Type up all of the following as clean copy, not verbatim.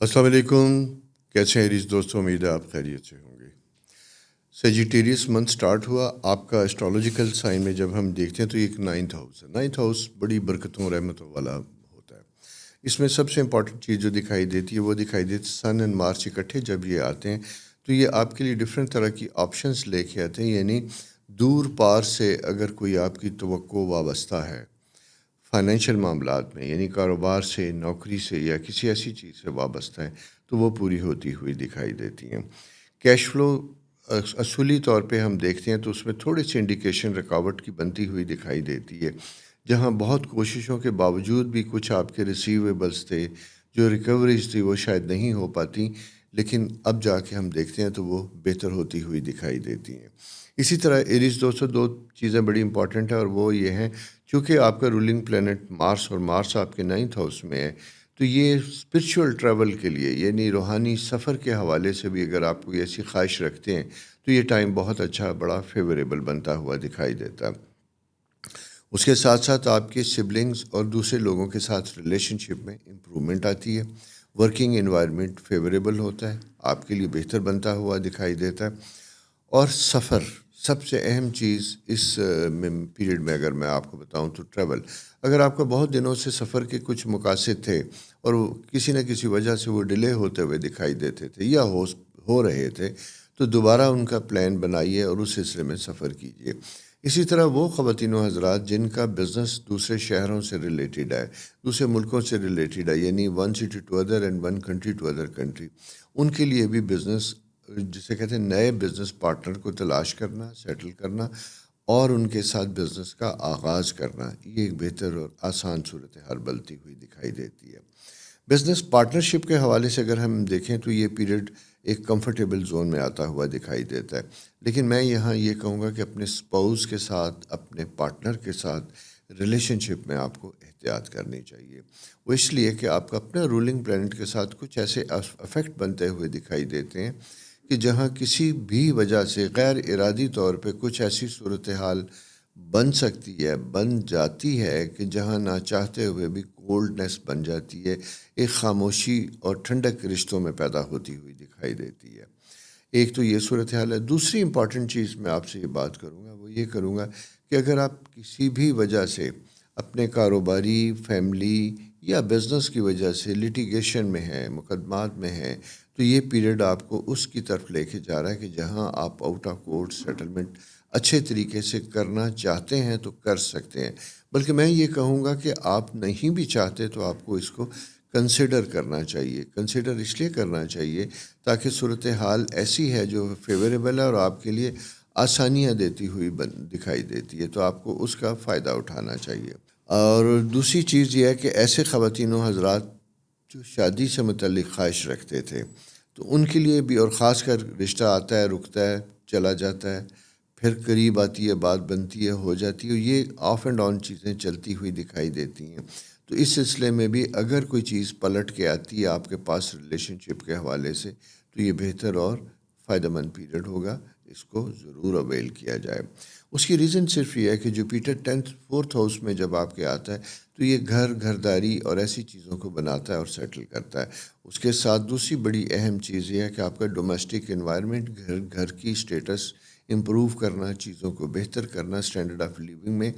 السلام علیکم، کیسے ہیں عزیز دوستوں؟ امید ہے آپ خیریت سے ہوں گے۔ سیجیٹیریس منتھ سٹارٹ ہوا آپ کا اسٹرالوجیکل سائن میں جب ہم دیکھتے ہیں تو یہ ایک نائنتھ ہاؤس ہے۔ نائنتھ ہاؤس بڑی برکتوں رحمتوں والا ہوتا ہے۔ اس میں سب سے امپورٹنٹ چیز جو دکھائی دیتی ہے وہ دکھائی دیتی ہے سن اینڈ مارس اکٹھے جب یہ آتے ہیں تو یہ آپ کے لیے ڈفرینٹ طرح کی آپشنس لے کے آتے ہیں، یعنی دور پار سے اگر کوئی آپ کی توقع وابستہ ہے فائنینشیل معاملات میں، یعنی کاروبار سے، نوکری سے یا کسی ایسی چیز سے وابستہ ہیں، تو وہ پوری ہوتی ہوئی دکھائی دیتی ہیں۔ کیش فلو اصولی طور پہ ہم دیکھتے ہیں تو اس میں تھوڑی سی انڈیکیشن رکاوٹ کی بنتی ہوئی دکھائی دیتی ہے، جہاں بہت کوششوں کے باوجود بھی کچھ آپ کے ریسیویبلس تھے، جو ریکوریز تھی وہ شاید نہیں ہو پاتی، لیکن اب جا کے ہم دیکھتے ہیں تو وہ بہتر ہوتی ہوئی دکھائی دیتی ہیں۔ اسی طرح ایریز دوستوں دو چیزیں بڑی امپورٹنٹ ہیں، اور وہ یہ ہیں چونکہ آپ کا رولنگ پلینٹ مارس اور مارس آپ کے نائنتھ ہاؤس میں ہے، تو یہ اسپرچول ٹریول کے لیے یعنی روحانی سفر کے حوالے سے بھی اگر آپ کوئی ایسی خواہش رکھتے ہیں تو یہ ٹائم بہت اچھا بڑا فیوریبل بنتا ہوا دکھائی دیتا ہے۔ اس کے ساتھ ساتھ آپ کے سبلنگز اور دوسرے لوگوں کے ساتھ ریلیشن شپ میں امپرومنٹ آتی ہے، ورکنگ انوائرمنٹ فیوریبل ہوتا ہے، آپ کے لیے بہتر بنتا ہوا دکھائی دیتا ہے۔ اور سفر سب سے اہم چیز اس پیریڈ میں اگر میں آپ کو بتاؤں تو ٹریول، اگر آپ کا بہت دنوں سے سفر کے کچھ مقاصد تھے اور وہ کسی نہ کسی وجہ سے وہ ڈیلے ہوتے ہوئے دکھائی دیتے تھے یا ہو رہے تھے، تو دوبارہ ان کا پلان بنائیے اور اس سلسلے میں سفر کیجیے۔ اسی طرح وہ خواتین و حضرات جن کا بزنس دوسرے شہروں سے ریلیٹڈ ہے، دوسرے ملکوں سے ریلیٹڈ ہے، یعنی one city to other and one country to other country, ان کے لیے بھی بزنس جسے کہتے ہیں نئے بزنس پارٹنر کو تلاش کرنا، سیٹل کرنا اور ان کے ساتھ بزنس کا آغاز کرنا، یہ ایک بہتر اور آسان صورتحال بنتی ہوئی دکھائی دیتی ہے۔ بزنس پارٹنرشپ کے حوالے سے اگر ہم دیکھیں تو یہ پیریڈ ایک کمفرٹیبل زون میں آتا ہوا دکھائی دیتا ہے، لیکن میں یہاں یہ کہوں گا کہ اپنے اسپاؤس کے ساتھ، اپنے پارٹنر کے ساتھ ریلیشن شپ میں آپ کو احتیاط کرنی چاہیے۔ وہ اس لیے کہ آپ کا اپنا رولنگ پلینٹ کے ساتھ کچھ ایسے افیکٹ بنتے ہوئے دکھائی دیتے ہیں کہ جہاں کسی بھی وجہ سے غیر ارادی طور پہ کچھ ایسی صورتحال بن سکتی ہے، بن جاتی ہے کہ جہاں نہ چاہتے ہوئے بھی کولڈنس بن جاتی ہے، ایک خاموشی اور ٹھنڈک رشتوں میں پیدا ہوتی ہوئی دکھائی دیتی ہے۔ ایک تو یہ صورتحال ہے۔ دوسری امپورٹنٹ چیز میں آپ سے یہ بات کروں گا، وہ یہ کروں گا کہ اگر آپ کسی بھی وجہ سے اپنے کاروباری، فیملی یا بزنس کی وجہ سے لیٹیگیشن میں ہیں، مقدمات میں ہیں، تو یہ پیریڈ آپ کو اس کی طرف لے کے جا رہا ہے کہ جہاں آپ آؤٹ آف کورٹ سیٹلمنٹ اچھے طریقے سے کرنا چاہتے ہیں تو کر سکتے ہیں، بلکہ میں یہ کہوں گا کہ آپ نہیں بھی چاہتے تو آپ کو اس کو کنسیڈر کرنا چاہیے۔ کنسیڈر اس لیے کرنا چاہیے تاکہ صورتحال ایسی ہے جو فیوریبل ہے اور آپ کے لیے آسانیاں دیتی ہوئی دکھائی دیتی ہے، تو آپ کو اس کا فائدہ اٹھانا چاہیے۔ اور دوسری چیز یہ ہے کہ ایسے خواتین و حضرات جو شادی سے متعلق خواہش رکھتے تھے تو ان کے لیے بھی، اور خاص کر رشتہ آتا ہے، رکتا ہے، چلا جاتا ہے، پھر قریب آتی ہے، بات بنتی ہے، ہو جاتی ہے، یہ آف اینڈ آن چیزیں چلتی ہوئی دکھائی دیتی ہیں۔ تو اس سلسلے میں بھی اگر کوئی چیز پلٹ کے آتی ہے آپ کے پاس ریلیشن شپ کے حوالے سے تو یہ بہتر اور فائدہ مند پیریڈ ہوگا، اس کو ضرور اویل کیا جائے۔ اس کی ریزن صرف یہ ہے کہ جوپیٹر 4th ہاؤس میں جب آپ کے آتا ہے تو یہ گھرداری اور ایسی چیزوں کو بناتا ہے اور سیٹل کرتا ہے۔ اس کے ساتھ دوسری بڑی اہم چیز یہ ہے کہ آپ کا ڈومیسٹک انوائرمنٹ، گھر کی سٹیٹس امپروو کرنا، چیزوں کو بہتر کرنا، اسٹینڈرڈ آف لیونگ میں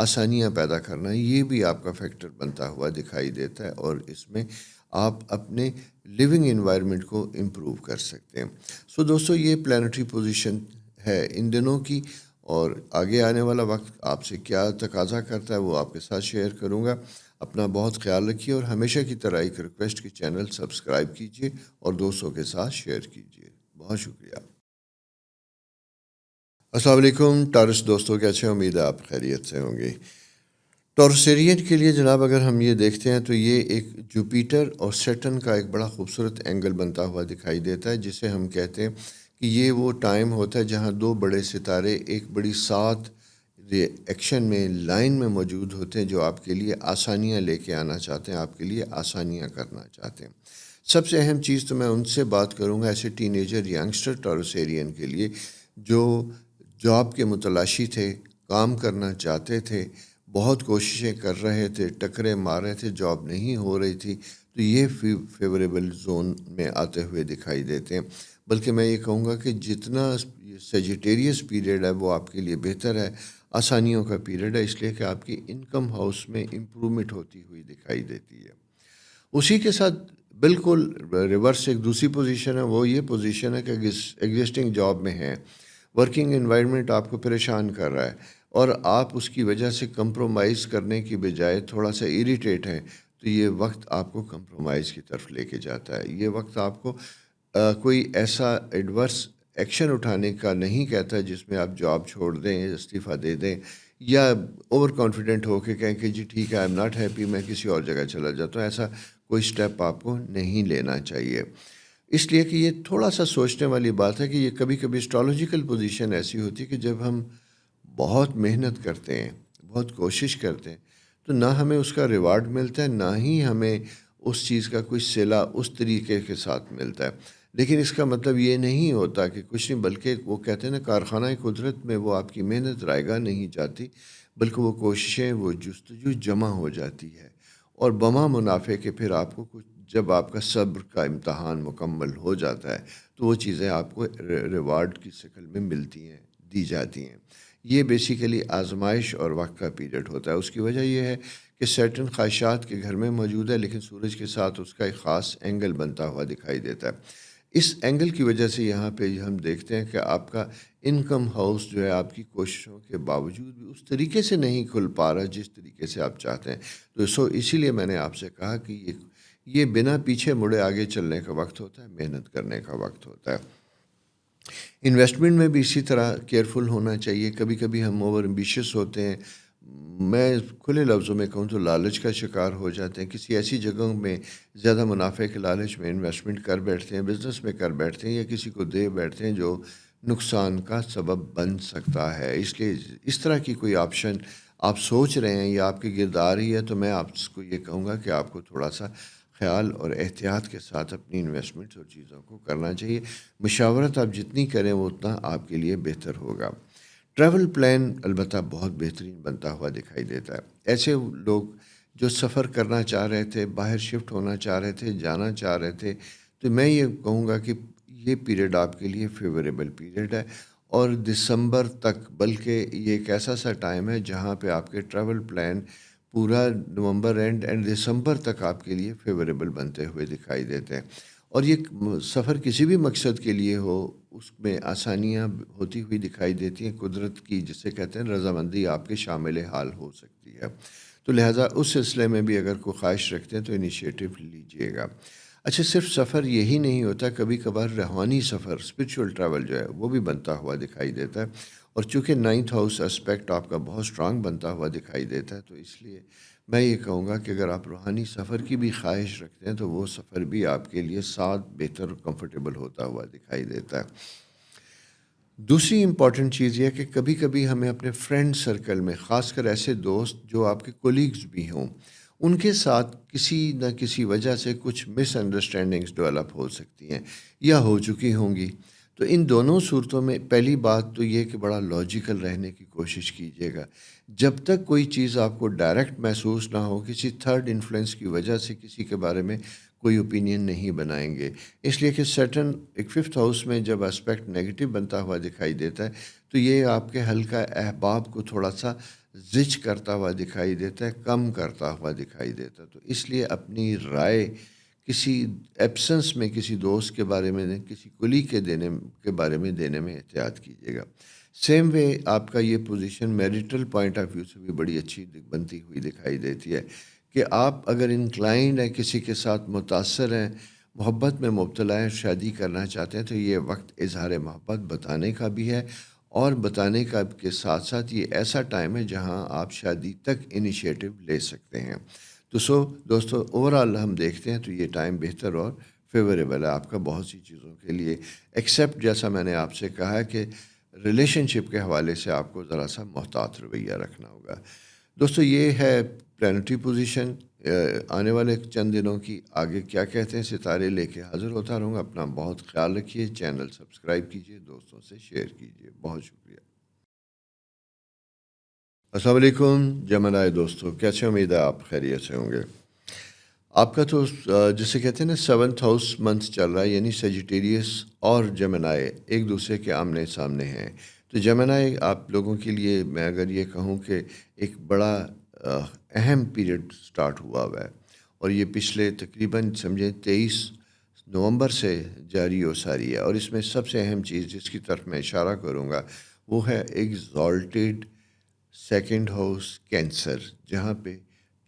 آسانیاں پیدا کرنا، یہ بھی آپ کا فیکٹر بنتا ہوا دکھائی دیتا ہے، اور اس میں آپ اپنے لیونگ انوائرمنٹ کو امپروو کر سکتے ہیں۔ سو دوستو، یہ پلانٹری پوزیشن ہے ان دنوں کی، اور آگے آنے والا وقت آپ سے کیا تقاضا کرتا ہے وہ آپ کے ساتھ شیئر کروں گا۔ اپنا بہت خیال رکھیے، اور ہمیشہ کی طرح ایک ریکویسٹ کہ چینل سبسکرائب کیجیے اور دوستوں کے ساتھ شیئر کیجیے۔ بہت شکریہ۔ السلام علیکم ٹارس دوستوں، کیسے ہیں؟ امید ہے آپ خیریت سے ہوں گے۔ ٹورسیرین کے لیے جناب اگر ہم یہ دیکھتے ہیں تو یہ ایک جوپیٹر اور سیٹرن کا ایک بڑا خوبصورت اینگل بنتا ہوا دکھائی دیتا ہے، جسے ہم کہتے ہیں کہ یہ وہ ٹائم ہوتا ہے جہاں دو بڑے ستارے ایک بڑی ساتھ ایکشن میں، لائن میں موجود ہوتے ہیں، جو آپ کے لیے آسانیاں لے کے آنا چاہتے ہیں، آپ کے لیے آسانیاں کرنا چاہتے ہیں۔ سب سے اہم چیز تو میں ان سے بات کروں گا ایسے ٹین ایجر ینگسٹر ٹورسیرین کے لیے جو جاب کے متلاشی تھے، کام کرنا چاہتے تھے، بہت کوششیں کر رہے تھے، ٹکرے مار رہے تھے، جاب نہیں ہو رہی تھی، تو یہ فیوریبل زون میں آتے ہوئے دکھائی دیتے ہیں۔ بلکہ میں یہ کہوں گا کہ جتنا سیجیٹیریس پیریڈ ہے وہ آپ کے لیے بہتر ہے، آسانیوں کا پیریڈ ہے، اس لیے کہ آپ کی انکم ہاؤس میں امپرومنٹ ہوتی ہوئی دکھائی دیتی ہے۔ اسی کے ساتھ بالکل ریورس ایک دوسری پوزیشن ہے، وہ یہ پوزیشن ہے کہ ایگزسٹنگ جاب میں ہے، ورکنگ انوائرمنٹ آپ کو پریشان کر رہا ہے اور آپ اس کی وجہ سے کمپرومائز کرنے کی بجائے تھوڑا سا اریٹیٹ ہیں، تو یہ وقت آپ کو کمپرومائز کی طرف لے کے جاتا ہے۔ یہ وقت آپ کو کوئی ایسا ایڈورس ایکشن اٹھانے کا نہیں کہتا جس میں آپ جاب چھوڑ دیں، استعفیٰ دے دیں، یا اوور کانفیڈنٹ ہو کے کہیں کہ جی ٹھیک ہے آئی ایم ناٹ ہیپی، میں کسی اور جگہ چلا جاتا ہوں۔ ایسا کوئی سٹیپ آپ کو نہیں لینا چاہیے، اس لیے کہ یہ تھوڑا سا سوچنے والی بات ہے کہ یہ کبھی کبھی اسٹرالوجیکل پوزیشن ایسی ہوتی ہے کہ جب ہم بہت محنت کرتے ہیں، بہت کوشش کرتے ہیں، تو نہ ہمیں اس کا ریوارڈ ملتا ہے، نہ ہی ہمیں اس چیز کا کوئی صلہ اس طریقے کے ساتھ ملتا ہے۔ لیکن اس کا مطلب یہ نہیں ہوتا کہ کچھ نہیں، بلکہ وہ کہتے ہیں نا کارخانہ قدرت میں وہ آپ کی محنت رائے گاہ نہیں جاتی، بلکہ وہ کوششیں، وہ جستجو جمع ہو جاتی ہے، اور بما منافع کے پھر آپ کو کچھ جب آپ کا صبر کا امتحان مکمل ہو جاتا ہے تو وہ چیزیں آپ کو ریوارڈ کی شکل میں ملتی ہیں، دی جاتی ہیں۔ یہ بیسیکلی آزمائش اور وقت کا پیریڈ ہوتا ہے۔ اس کی وجہ یہ ہے کہ سیٹرن خواہشات کے گھر میں موجود ہے، لیکن سورج کے ساتھ اس کا ایک خاص اینگل بنتا ہوا دکھائی دیتا ہے۔ اس اینگل کی وجہ سے یہاں پہ ہم دیکھتے ہیں کہ آپ کا انکم ہاؤس جو ہے آپ کی کوششوں کے باوجود بھی اس طریقے سے نہیں کھل پا رہا جس طریقے سے آپ چاہتے ہیں۔ تو اسی لیے میں نے آپ سے کہا کہ یہ بنا پیچھے مڑے آگے چلنے کا وقت ہوتا ہے، محنت کرنے کا وقت ہوتا ہے۔ انویسٹمنٹ میں بھی اسی طرح کیئرفل ہونا چاہیے۔ کبھی کبھی ہم اوور ایمبیشیس ہوتے ہیں، میں کھلے لفظوں میں کہوں تو لالچ کا شکار ہو جاتے ہیں، کسی ایسی جگہوں میں زیادہ منافع کے لالچ میں انویسٹمنٹ کر بیٹھتے ہیں، بزنس میں کر بیٹھتے ہیں، یا کسی کو دے بیٹھتے ہیں جو نقصان کا سبب بن سکتا ہے۔ اس لیے اس طرح کی کوئی آپشن آپ سوچ رہے ہیں یا آپ کے گرد آ رہی ہے، تو میں آپ کو یہ کہوں گا کہ آپ کو تھوڑا سا خیال اور احتیاط کے ساتھ اپنی انویسٹمنٹس اور چیزوں کو کرنا چاہیے۔ مشاورت آپ جتنی کریں وہ اتنا آپ کے لیے بہتر ہوگا۔ ٹریول پلان البتہ بہت بہترین بنتا ہوا دکھائی دیتا ہے۔ ایسے لوگ جو سفر کرنا چاہ رہے تھے، باہر شفٹ ہونا چاہ رہے تھے، جانا چاہ رہے تھے، تو میں یہ کہوں گا کہ یہ پیریڈ آپ کے لیے فیوریبل پیریڈ ہے، اور دسمبر تک، بلکہ یہ ایک ایسا سا ٹائم ہے جہاں پہ آپ کے ٹریول پلان پورا نومبر اینڈ دسمبر تک آپ کے لیے فیوریبل بنتے ہوئے دکھائی دیتے ہیں۔ اور یہ سفر کسی بھی مقصد کے لیے ہو، اس میں آسانیاں ہوتی ہوئی دکھائی دیتی ہیں، قدرت کی جسے کہتے ہیں رضامندی آپ کے شامل حال ہو سکتی ہے۔ تو لہٰذا اس سلسلے میں بھی اگر کوئی خواہش رکھتے ہیں تو انیشیٹو لیجئے گا۔ اچھا، صرف سفر یہی نہیں ہوتا، کبھی کبھار روحانی سفر، اسپریچول ٹریول جو ہے وہ بھی بنتا ہوا دکھائی دیتا ہے، اور چونکہ 9th ہاؤس اسپیکٹ آپ کا بہت اسٹرانگ بنتا ہوا دکھائی دیتا ہے، تو اس لیے میں یہ کہوں گا کہ اگر آپ روحانی سفر کی بھی خواہش رکھتے ہیں تو وہ سفر بھی آپ کے لیے ساتھ بہتر اور کمفرٹیبل ہوتا ہوا دکھائی دیتا ہے۔ دوسری امپورٹنٹ چیز یہ ہے کہ کبھی کبھی ہمیں اپنے فرینڈ سرکل میں، خاص کر ایسے دوست جو آپ کے کولیگز بھی ہوں، ان کے ساتھ کسی نہ کسی وجہ سے کچھ مس انڈرسٹینڈنگز ڈیولپ ہو سکتی ہیں یا ہو چکی ہوں گی۔ تو ان دونوں صورتوں میں پہلی بات تو یہ کہ بڑا لاجیکل رہنے کی کوشش کیجیے گا۔ جب تک کوئی چیز آپ کو ڈائریکٹ محسوس نہ ہو، کسی تھرڈ انفلوئنس کی وجہ سے کسی کے بارے میں کوئی اوپینین نہیں بنائیں گے۔ اس لیے کہ سیٹرن ایک 5th ہاؤس میں جب اسپیکٹ نیگیٹو بنتا ہوا دکھائی دیتا ہے تو یہ آپ کے حلقہ احباب کو تھوڑا سا زچ کرتا ہوا دکھائی دیتا ہے، کم کرتا ہوا دکھائی دیتا ہے۔ تو اس لیے اپنی رائے کسی ایبسنس میں کسی دوست کے بارے میں، کسی کلیگ کے بارے میں دینے میں احتیاط کیجیے گا۔ سیم وے آپ کا یہ position marital point of view سے بھی بڑی اچھی بنتی ہوئی دکھائی دیتی ہے کہ آپ اگر انکلائنڈ ہیں، کسی کے ساتھ متاثر ہیں، محبت میں مبتلا ہیں، شادی کرنا چاہتے ہیں، تو یہ وقت اظہار محبت بتانے کا بھی ہے، اور بتانے کا کے ساتھ ساتھ یہ ایسا ٹائم ہے جہاں آپ شادی تک انیشیٹو لے سکتے ہیں۔ تو دوستو اوورآل ہم دیکھتے ہیں تو یہ ٹائم بہتر اور فیوریبل ہے آپ کا بہت سی چیزوں کے لیے، ایکسیپٹ جیسا میں نے آپ سے کہا ہے کہ ریلیشن شپ کے حوالے سے آپ کو ذرا سا محتاط رویہ رکھنا ہوگا۔ دوستو یہ ہے پلانٹری پوزیشن۔ آنے والے چند دنوں کی آگے کیا کہتے ہیں ستارے لے کے حاضر ہوتا رہوں گا۔ اپنا بہت خیال رکھیے، چینل سبسکرائب کیجیے، دوستوں سے شیئر کیجیے۔ بہت شکریہ۔ السلام علیکم جمنائے دوستو، کیسے امید ہے آپ خیریت سے ہوں گے۔ آپ کا تو جسے کہتے ہیں نا 7th ہاؤس منتھ چل رہا ہے، یعنی سیجیٹیریس اور جمنائے ایک دوسرے کے آمنے سامنے ہیں۔ تو جمنائے آپ لوگوں کے لیے میں اگر یہ کہوں کہ ایک بڑا اہم پیریڈ سٹارٹ ہوا ہے، اور یہ پچھلے تقریباً سمجھیں 23 نومبر سے جاری و ساری ہے، اور اس میں سب سے اہم چیز جس کی طرف میں اشارہ کروں گا وہ ہے ایگزالٹیڈ 2nd ہاؤس کینسر، جہاں پہ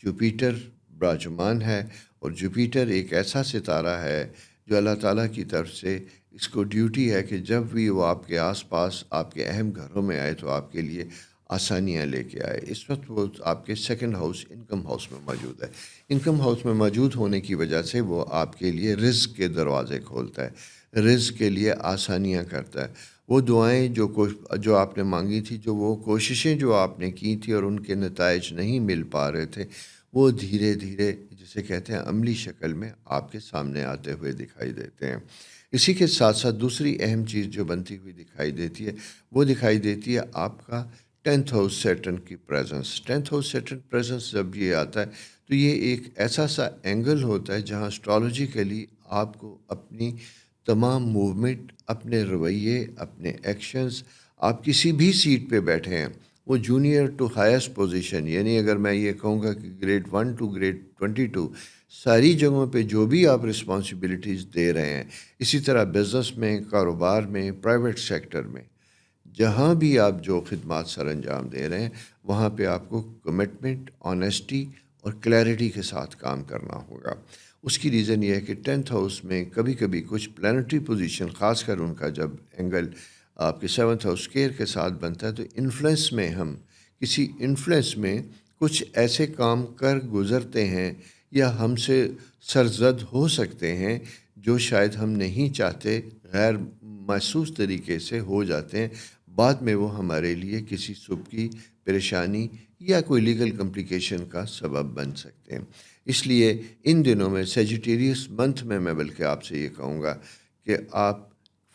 جوپیٹر براجمان ہے، اور جوپیٹر ایک ایسا ستارہ ہے جو اللہ تعالیٰ کی طرف سے اس کو ڈیوٹی ہے کہ جب بھی وہ آپ کے آس پاس آپ کے اہم گھروں میں آئے تو آپ کے لیے آسانیاں لے کے آئے۔ اس وقت وہ آپ کے 2nd ہاؤس انکم ہاؤس میں موجود ہے۔ انکم ہاؤس میں موجود ہونے کی وجہ سے وہ آپ کے لیے رزق کے دروازے کھولتا ہے، رزق کے لیے آسانیاں کرتا ہے۔ وہ دعائیں جو آپ نے مانگی تھی، جو وہ کوششیں جو آپ نے کی تھی اور ان کے نتائج نہیں مل پا رہے تھے، وہ دھیرے دھیرے جسے کہتے ہیں عملی شکل میں آپ کے سامنے آتے ہوئے دکھائی دیتے ہیں۔ اسی کے ساتھ ساتھ دوسری اہم چیز جو بنتی ہوئی دکھائی دیتی ہے وہ دکھائی دیتی ہے آپ کا 10th ہاؤس سیٹرن کی presence. 10th house Saturn presence جب یہ آتا ہے تو یہ ایک ایسا سا اینگل ہوتا ہے جہاں اسٹرالوجیکلی آپ کو اپنی تمام موومنٹ، اپنے رویے، اپنے ایکشنز، آپ کسی بھی سیٹ پہ بیٹھے ہیں، وہ جونیئر ٹو ہائیسٹ پوزیشن، یعنی اگر میں یہ کہوں گا کہ گریڈ 1 ٹو گریڈ 22 ساری جگہوں پہ جو بھی آپ رسپانسبلٹیز دے رہے ہیں، اسی طرح بزنس میں، کاروبار میں، پرائیویٹ سیکٹر میں، جہاں بھی آپ جو خدمات سر انجام دے رہے ہیں وہاں پہ آپ کو کمٹمنٹ، آنیسٹی اور کلیئرٹی کے ساتھ کام کرنا ہوگا۔ اس کی ریزن یہ ہے کہ 10th ہاؤس میں کبھی کبھی کچھ پلانٹری پوزیشن، خاص کر ان کا جب اینگل آپ کے 7th ہاؤس کیئر کے ساتھ بنتا ہے تو انفلوئنس میں ہم کسی انفلوئنس میں کچھ ایسے کام کر گزرتے ہیں یا ہم سے سرزد ہو سکتے ہیں جو شاید ہم نہیں چاہتے، غیر محسوس طریقے سے ہو جاتے ہیں، بعد میں وہ ہمارے لیے کسی صبح کی پریشانی یا کوئی لیگل کمپلیکیشن کا سبب بن سکتے ہیں۔ اس لیے ان دنوں میں سیجیٹیریس منتھ میں بلکہ آپ سے یہ کہوں گا کہ آپ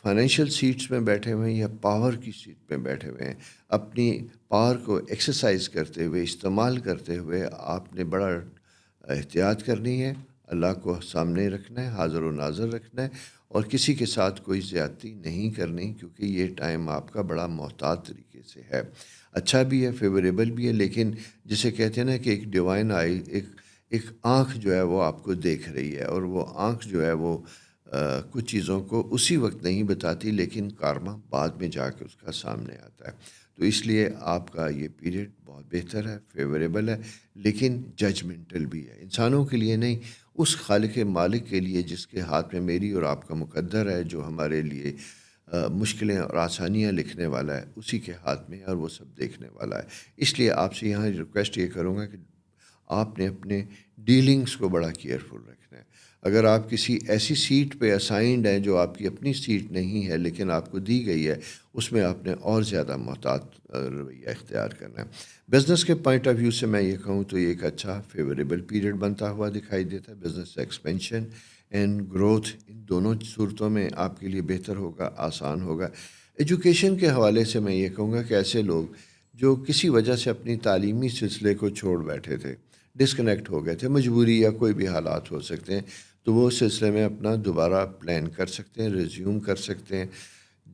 فائنینشیل سیٹس میں بیٹھے ہوئے ہیں یا پاور کی سیٹ پہ بیٹھے ہوئے ہیں، اپنی پاور کو ایکسرسائز کرتے ہوئے، استعمال کرتے ہوئے آپ نے بڑا احتیاط کرنی ہے، اللہ کو سامنے رکھنا ہے، حاضر و ناظر رکھنا ہے، اور کسی کے ساتھ کوئی زیادتی نہیں کرنی، کیونکہ یہ ٹائم آپ کا بڑا محتاط طریقے سے ہے۔ اچھا بھی ہے، فیوریبل بھی ہے، لیکن جسے کہتے ہیں نا کہ ایک ڈیوائن آئی، ایک آنکھ جو ہے وہ آپ کو دیکھ رہی ہے، اور وہ آنکھ جو ہے وہ کچھ چیزوں کو اسی وقت نہیں بتاتی، لیکن کارما بعد میں جا کے اس کا سامنے آتا ہے۔ تو اس لیے آپ کا یہ پیریڈ بہت بہتر ہے، فیوریبل ہے، لیکن ججمنٹل بھی ہے، انسانوں کے لیے نہیں، اس خالق مالک کے لیے جس کے ہاتھ میں میری اور آپ کا مقدر ہے، جو ہمارے لیے مشکلیں اور آسانیاں لکھنے والا ہے، اسی کے ہاتھ میں ہے اور وہ سب دیکھنے والا ہے۔ اس لیے آپ سے یہاں ریکویسٹ یہ کروں گا کہ آپ نے اپنے ڈیلنگز کو بڑا کیئرفل رکھنا ہے۔ اگر آپ کسی ایسی سیٹ پہ اسائنڈ ہیں جو آپ کی اپنی سیٹ نہیں ہے لیکن آپ کو دی گئی ہے، اس میں آپ نے اور زیادہ محتاط رویہ اختیار کرنا ہے۔ بزنس کے پوائنٹ آف ویو سے میں یہ کہوں تو یہ ایک اچھا فیوریبل پیریڈ بنتا ہوا دکھائی دیتا ہے۔ بزنس ایکسپینشن اینڈ گروتھ، ان دونوں صورتوں میں آپ کے لیے بہتر ہوگا، آسان ہوگا۔ ایجوکیشن کے حوالے سے میں یہ کہوں گا کہ ایسے لوگ جو کسی وجہ سے اپنی تعلیمی سلسلے کو چھوڑ بیٹھے تھے، ڈسکنیکٹ ہو گئے تھے، مجبوری یا کوئی بھی حالات ہو سکتے ہیں، تو وہ اس سلسلے میں اپنا دوبارہ پلان کر سکتے ہیں، ریزیوم کر سکتے ہیں۔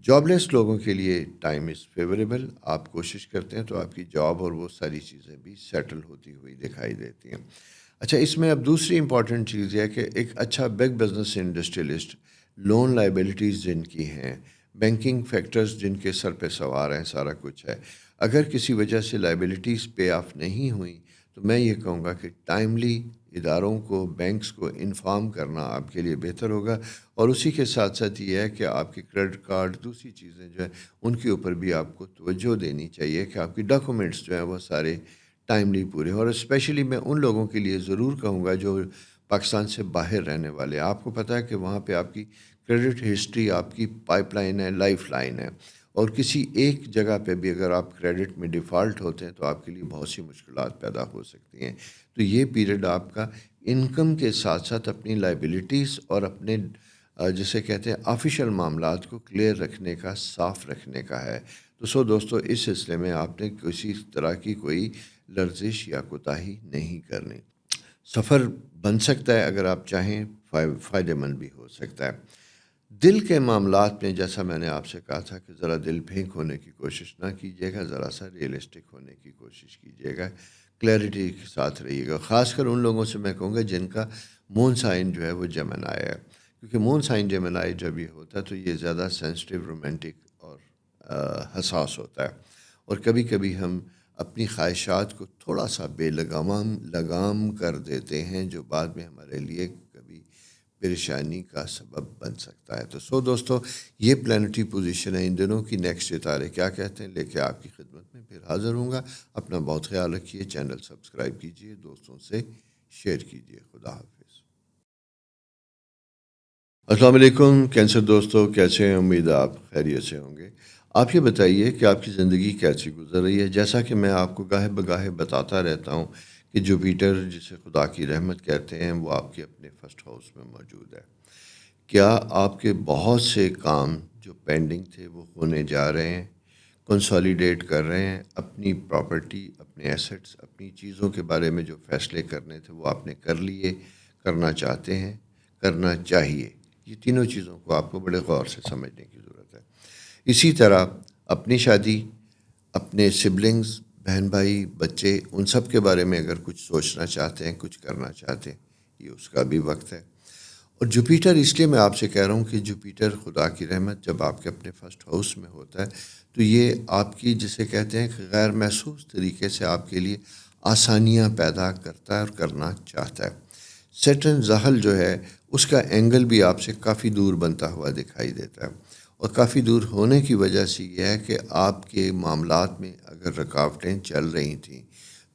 جاب لیس لوگوں کے لیے ٹائم از فیوریبل، آپ کوشش کرتے ہیں تو آپ کی جاب اور وہ ساری چیزیں بھی سیٹل ہوتی ہوئی دکھائی دیتی ہیں۔ اچھا، اس میں اب دوسری امپورٹنٹ چیز یہ ہے کہ ایک اچھا big business industrialist, loan liabilities جن کی ہیں، بینکنگ فیکٹرز جن کے سر پہ سوار ہیں، سارا کچھ ہے، اگر کسی وجہ سے لائبلٹیز پے آف نہیں ہوئیں تو میں یہ کہوں گا کہ ٹائملی اداروں کو، بینکس کو انفارم کرنا آپ کے لیے بہتر ہوگا، اور اسی کے ساتھ ساتھ یہ ہے کہ آپ کے کریڈٹ کارڈ، دوسری چیزیں جو ہیں ان کے اوپر بھی آپ کو توجہ دینی چاہیے کہ آپ کی ڈاکومنٹس جو ہیں وہ سارے ٹائملی پورے ہوں۔ اور اسپیشلی میں ان لوگوں کے لیے ضرور کہوں گا جو پاکستان سے باہر رہنے والے ہیں۔ آپ کو پتہ ہے کہ وہاں پہ آپ کی کریڈٹ ہسٹری آپ کی پائپ لائن ہے، لائف لائن ہے، اور کسی ایک جگہ پہ بھی اگر آپ کریڈٹ میں ڈیفالٹ ہوتے ہیں تو آپ کے لیے بہت سی مشکلات پیدا ہو سکتی ہیں۔ تو یہ پیریڈ آپ کا انکم کے ساتھ ساتھ اپنی لائبلٹیز اور اپنے جسے کہتے ہیں آفیشیل معاملات کو کلیئر رکھنے کا، صاف رکھنے کا ہے۔ تو دوستو اس سلسلے میں آپ نے کسی طرح کی کوئی لرزش یا کوتاہی نہیں کرنی. سفر بن سکتا ہے اگر آپ چاہیں، فائدہ مند بھی ہو سکتا ہے. دل کے معاملات میں جیسا میں نے آپ سے کہا تھا کہ ذرا دل پھینک ہونے کی کوشش نہ کیجیے گا، ذرا سا ریئلسٹک ہونے کی کوشش کیجیے گا، کلیئرٹی کے ساتھ رہیے گا. خاص کر ان لوگوں سے میں کہوں گا جن کا مون سائن جو ہے وہ جیمنائی ہے، کیونکہ مون سائن جیمنائی جب یہ ہوتا ہے تو یہ زیادہ سینسٹیو، رومانٹک اور حساس ہوتا ہے. اور کبھی کبھی ہم اپنی خواہشات کو تھوڑا سا بے لگام کر دیتے ہیں، جو بعد میں ہمارے لیے کبھی پریشانی کا سبب بن سکتا ہے. تو دوستو یہ پلانٹری پوزیشن ہے. ان دنوں کی نیکسٹ ستارے کیا کہتے ہیں لے کے آپ کی خدمت میں پھر حاضر ہوں گا. اپنا بہت خیال رکھیے، چینل سبسکرائب کیجیے، دوستوں سے شیئر کیجیے. خدا حافظ. السلام علیکم کینسر دوستو، کیسے ہیں؟ امید آپ خیریت سے ہوں گے. آپ یہ بتائیے کہ آپ کی زندگی کیسی گزر رہی ہے. جیسا کہ میں آپ کو گاہے بگاہے بتاتا رہتا ہوں کہ جوپیٹر جسے خدا کی رحمت کہتے ہیں وہ آپ کے اپنے فرسٹ ہاؤس میں موجود ہے. کیا آپ کے بہت سے کام جو پینڈنگ تھے وہ ہونے جا رہے ہیں، کنسالیڈیٹ کر رہے ہیں، اپنی پراپرٹی، اپنے ایسٹس، اپنی چیزوں کے بارے میں جو فیصلے کرنے تھے وہ آپ نے کر لیے، کرنا چاہتے ہیں، کرنا چاہیے. یہ تینوں چیزوں کو آپ کو بڑے غور سے سمجھنے کی ضرورت ہے. اسی طرح اپنی شادی، اپنے سبلنگز، بہن بھائی، بچے، ان سب کے بارے میں اگر کچھ سوچنا چاہتے ہیں، کچھ کرنا چاہتے ہیں، یہ اس کا بھی وقت ہے. اور جوپیٹر اس لیے میں آپ سے کہہ رہا ہوں کہ جوپیٹر خدا کی رحمت جب آپ کے اپنے فرسٹ ہاؤس میں ہوتا ہے تو یہ آپ کی جسے کہتے ہیں کہ غیر محسوس طریقے سے آپ کے لیے آسانیاں پیدا کرتا ہے اور کرنا چاہتا ہے. سیٹرن زحل جو ہے اس کا اینگل بھی آپ سے کافی دور بنتا ہوا دکھائی دیتا ہے، اور کافی دور ہونے کی وجہ سے یہ ہے کہ آپ کے معاملات میں اگر رکاوٹیں چل رہی تھیں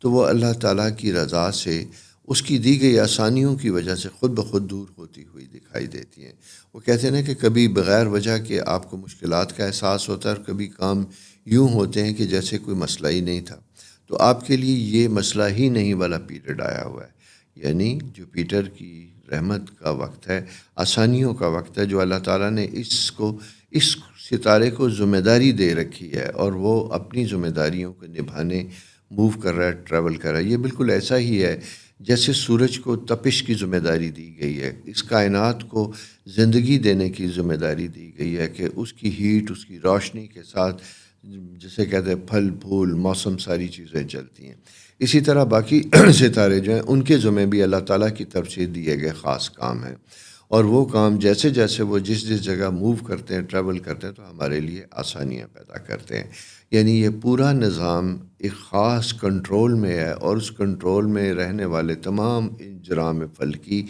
تو وہ اللہ تعالیٰ کی رضا سے اس کی دی گئی آسانیوں کی وجہ سے خود بخود دور ہوتی ہوئی دکھائی دیتی ہیں. وہ کہتے ہیں نا کہ کبھی بغیر وجہ کے آپ کو مشکلات کا احساس ہوتا ہے اور کبھی کام یوں ہوتے ہیں کہ جیسے کوئی مسئلہ ہی نہیں تھا. تو آپ کے لیے یہ مسئلہ ہی نہیں والا پیریڈ آیا ہوا ہے، یعنی جوپیٹر کی رحمت کا وقت ہے، آسانیوں کا وقت ہے، جو اللہ تعالیٰ نے اس ستارے کو ذمہ داری دے رکھی ہے اور وہ اپنی ذمہ داریوں کو نبھانے موو کر رہا ہے، ٹریول کر رہا ہے. یہ بالکل ایسا ہی ہے جیسے سورج کو تپش کی ذمہ داری دی گئی ہے، اس کائنات کو زندگی دینے کی ذمہ داری دی گئی ہے کہ اس کی ہیٹ، اس کی روشنی کے ساتھ جسے کہتے ہیں پھل پھول، موسم، ساری چیزیں چلتی ہیں. اسی طرح باقی ستارے جو ہیں ان کے ذمہ بھی اللہ تعالیٰ کی طرف سے دیے گئے خاص کام ہیں، اور وہ کام جیسے جیسے وہ جس جگہ موو کرتے ہیں، ٹریول کرتے ہیں، تو ہمارے لیے آسانیاں پیدا کرتے ہیں. یعنی یہ پورا نظام ایک خاص کنٹرول میں ہے، اور اس کنٹرول میں رہنے والے تمام اجرام فلکی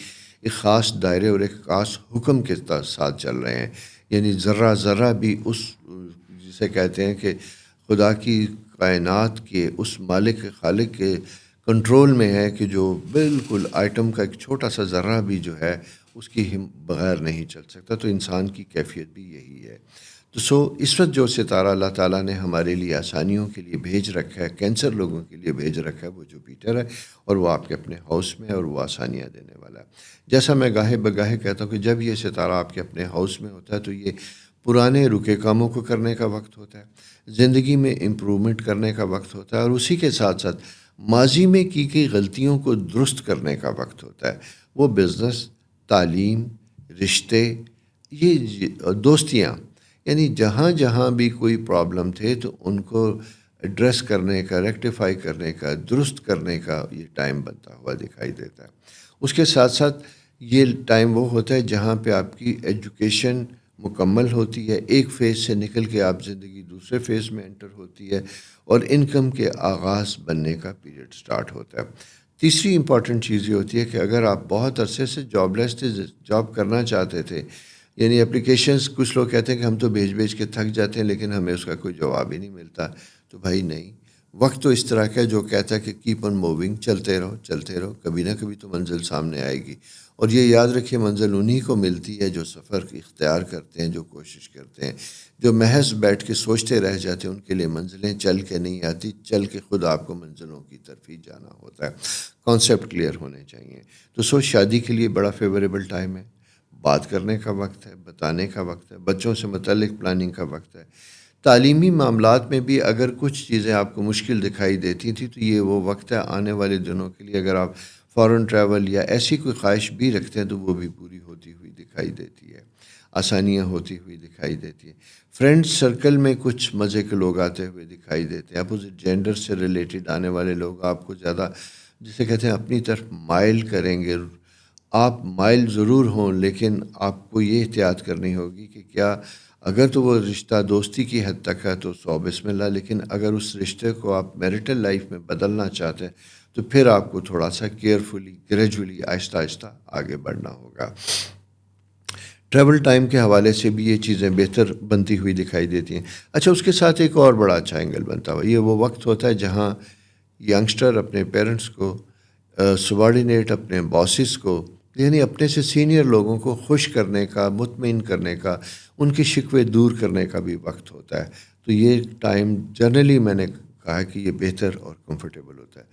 ایک خاص دائرے اور ایک خاص حکم کے ساتھ چل رہے ہیں. یعنی ذرہ ذرہ بھی اس جسے کہتے ہیں کہ خدا کی کائنات کے اس مالک خالق کے کنٹرول میں ہے کہ جو بالکل آئٹم کا ایک چھوٹا سا ذرہ بھی جو ہے اس کی بغیر نہیں چل سکتا. تو انسان کی کیفیت بھی یہی ہے. تو اس وقت جو ستارہ اللہ تعالیٰ نے ہمارے لیے آسانیوں کے لیے بھیج رکھا ہے، کینسر لوگوں کے لیے بھیج رکھا ہے، وہ جوپیٹر ہے، اور وہ آپ کے اپنے ہاؤس میں ہے اور وہ آسانیاں دینے والا ہے. جیسا میں گاہے بگاہے کہتا ہوں کہ جب یہ ستارہ آپ کے اپنے ہاؤس میں ہوتا ہے تو یہ پرانے رکے کاموں کو کرنے کا وقت ہوتا ہے، زندگی میں امپرومنٹ کرنے کا وقت ہوتا ہے، اور اسی کے ساتھ ساتھ ماضی میں کی گئی غلطیوں کو درست کرنے کا وقت ہوتا ہے. وہ بزنس، تعلیم، رشتے، یہ دوستیاں، یعنی جہاں جہاں بھی کوئی پرابلم تھے تو ان کو ایڈریس کرنے کا، ریکٹیفائی کرنے کا، درست کرنے کا یہ ٹائم بنتا ہوا دکھائی دیتا ہے. اس کے ساتھ ساتھ یہ ٹائم وہ ہوتا ہے جہاں پہ آپ کی ایجوکیشن مکمل ہوتی ہے، ایک فیز سے نکل کے آپ زندگی دوسرے فیز میں انٹر ہوتی ہے، اور انکم کے آغاز بننے کا پیریڈ سٹارٹ ہوتا ہے. تیسری امپورٹنٹ چیز یہ ہوتی ہے کہ اگر آپ بہت عرصے سے جاب لیس تھے، جاب کرنا چاہتے تھے، یعنی اپلیکیشنز، کچھ لوگ کہتے ہیں کہ ہم تو بھیج کے تھک جاتے ہیں لیکن ہمیں اس کا کوئی جواب ہی نہیں ملتا. تو بھائی نہیں، وقت تو اس طرح کا ہے جو کہتا ہے کہ کیپ آن موونگ، چلتے رہو، کبھی نہ کبھی تو منزل سامنے آئے گی. اور یہ یاد رکھیے منزل انہی کو ملتی ہے جو سفر اختیار کرتے ہیں، جو کوشش کرتے ہیں. جو محض بیٹھ کے سوچتے رہ جاتے ہیں ان کے لیے منزلیں چل کے نہیں آتی، چل کے خود آپ کو منزلوں کی طرف ہی جانا ہوتا ہے. کانسیپٹ کلیئر ہونے چاہیے. تو شادی کے لیے بڑا فیوریبل ٹائم ہے، بات کرنے کا وقت ہے، بتانے کا وقت ہے، بچوں سے متعلق پلاننگ کا وقت ہے. تعلیمی معاملات میں بھی اگر کچھ چیزیں آپ کو مشکل دکھائی دیتی تھیں تو یہ وہ وقت ہے آنے والے دنوں کے لیے، اگر آپ فورن ٹریول یا ایسی کوئی خواہش بھی رکھتے ہیں تو وہ بھی پوری ہوتی ہوئی دکھائی دیتی ہے، آسانیاں ہوتی ہوئی دکھائی دیتی ہیں۔ فرینڈ سرکل میں کچھ مزے کے لوگ آتے ہوئے دکھائی دیتے ہیں، اپوزٹ جینڈر سے ریلیٹڈ آنے والے لوگ آپ کو زیادہ، جسے کہتے ہیں، اپنی طرف مائل کریں گے۔ آپ مائل ضرور ہوں، لیکن آپ کو یہ احتیاط کرنی ہوگی کہ کیا اگر تو وہ رشتہ دوستی کی حد تک ہے تو 100 بسم اللہ، لیکن اگر اس رشتے کو آپ میرٹل لائف میں بدلنا چاہتے ہیں تو پھر آپ کو تھوڑا سا کیئرفلی، گریجولی، آہستہ آہستہ آگے بڑھنا ہوگا۔ ٹریول ٹائم کے حوالے سے بھی یہ چیزیں بہتر بنتی ہوئی دکھائی دیتی ہیں۔ اچھا، اس کے ساتھ ایک اور بڑا اچھا اینگل بنتا ہوا، یہ وہ وقت ہوتا ہے جہاں ینگسٹر اپنے پیرنٹس کو، سبارڈینیٹ اپنے باسز کو، یعنی اپنے سے سینئر لوگوں کو خوش کرنے کا، مطمئن کرنے کا، ان کے شکوے دور کرنے کا بھی وقت ہوتا ہے۔ تو یہ ٹائم جنرلی میں نے کہا کہ یہ بہتر اور کمفرٹیبل ہوتا ہے۔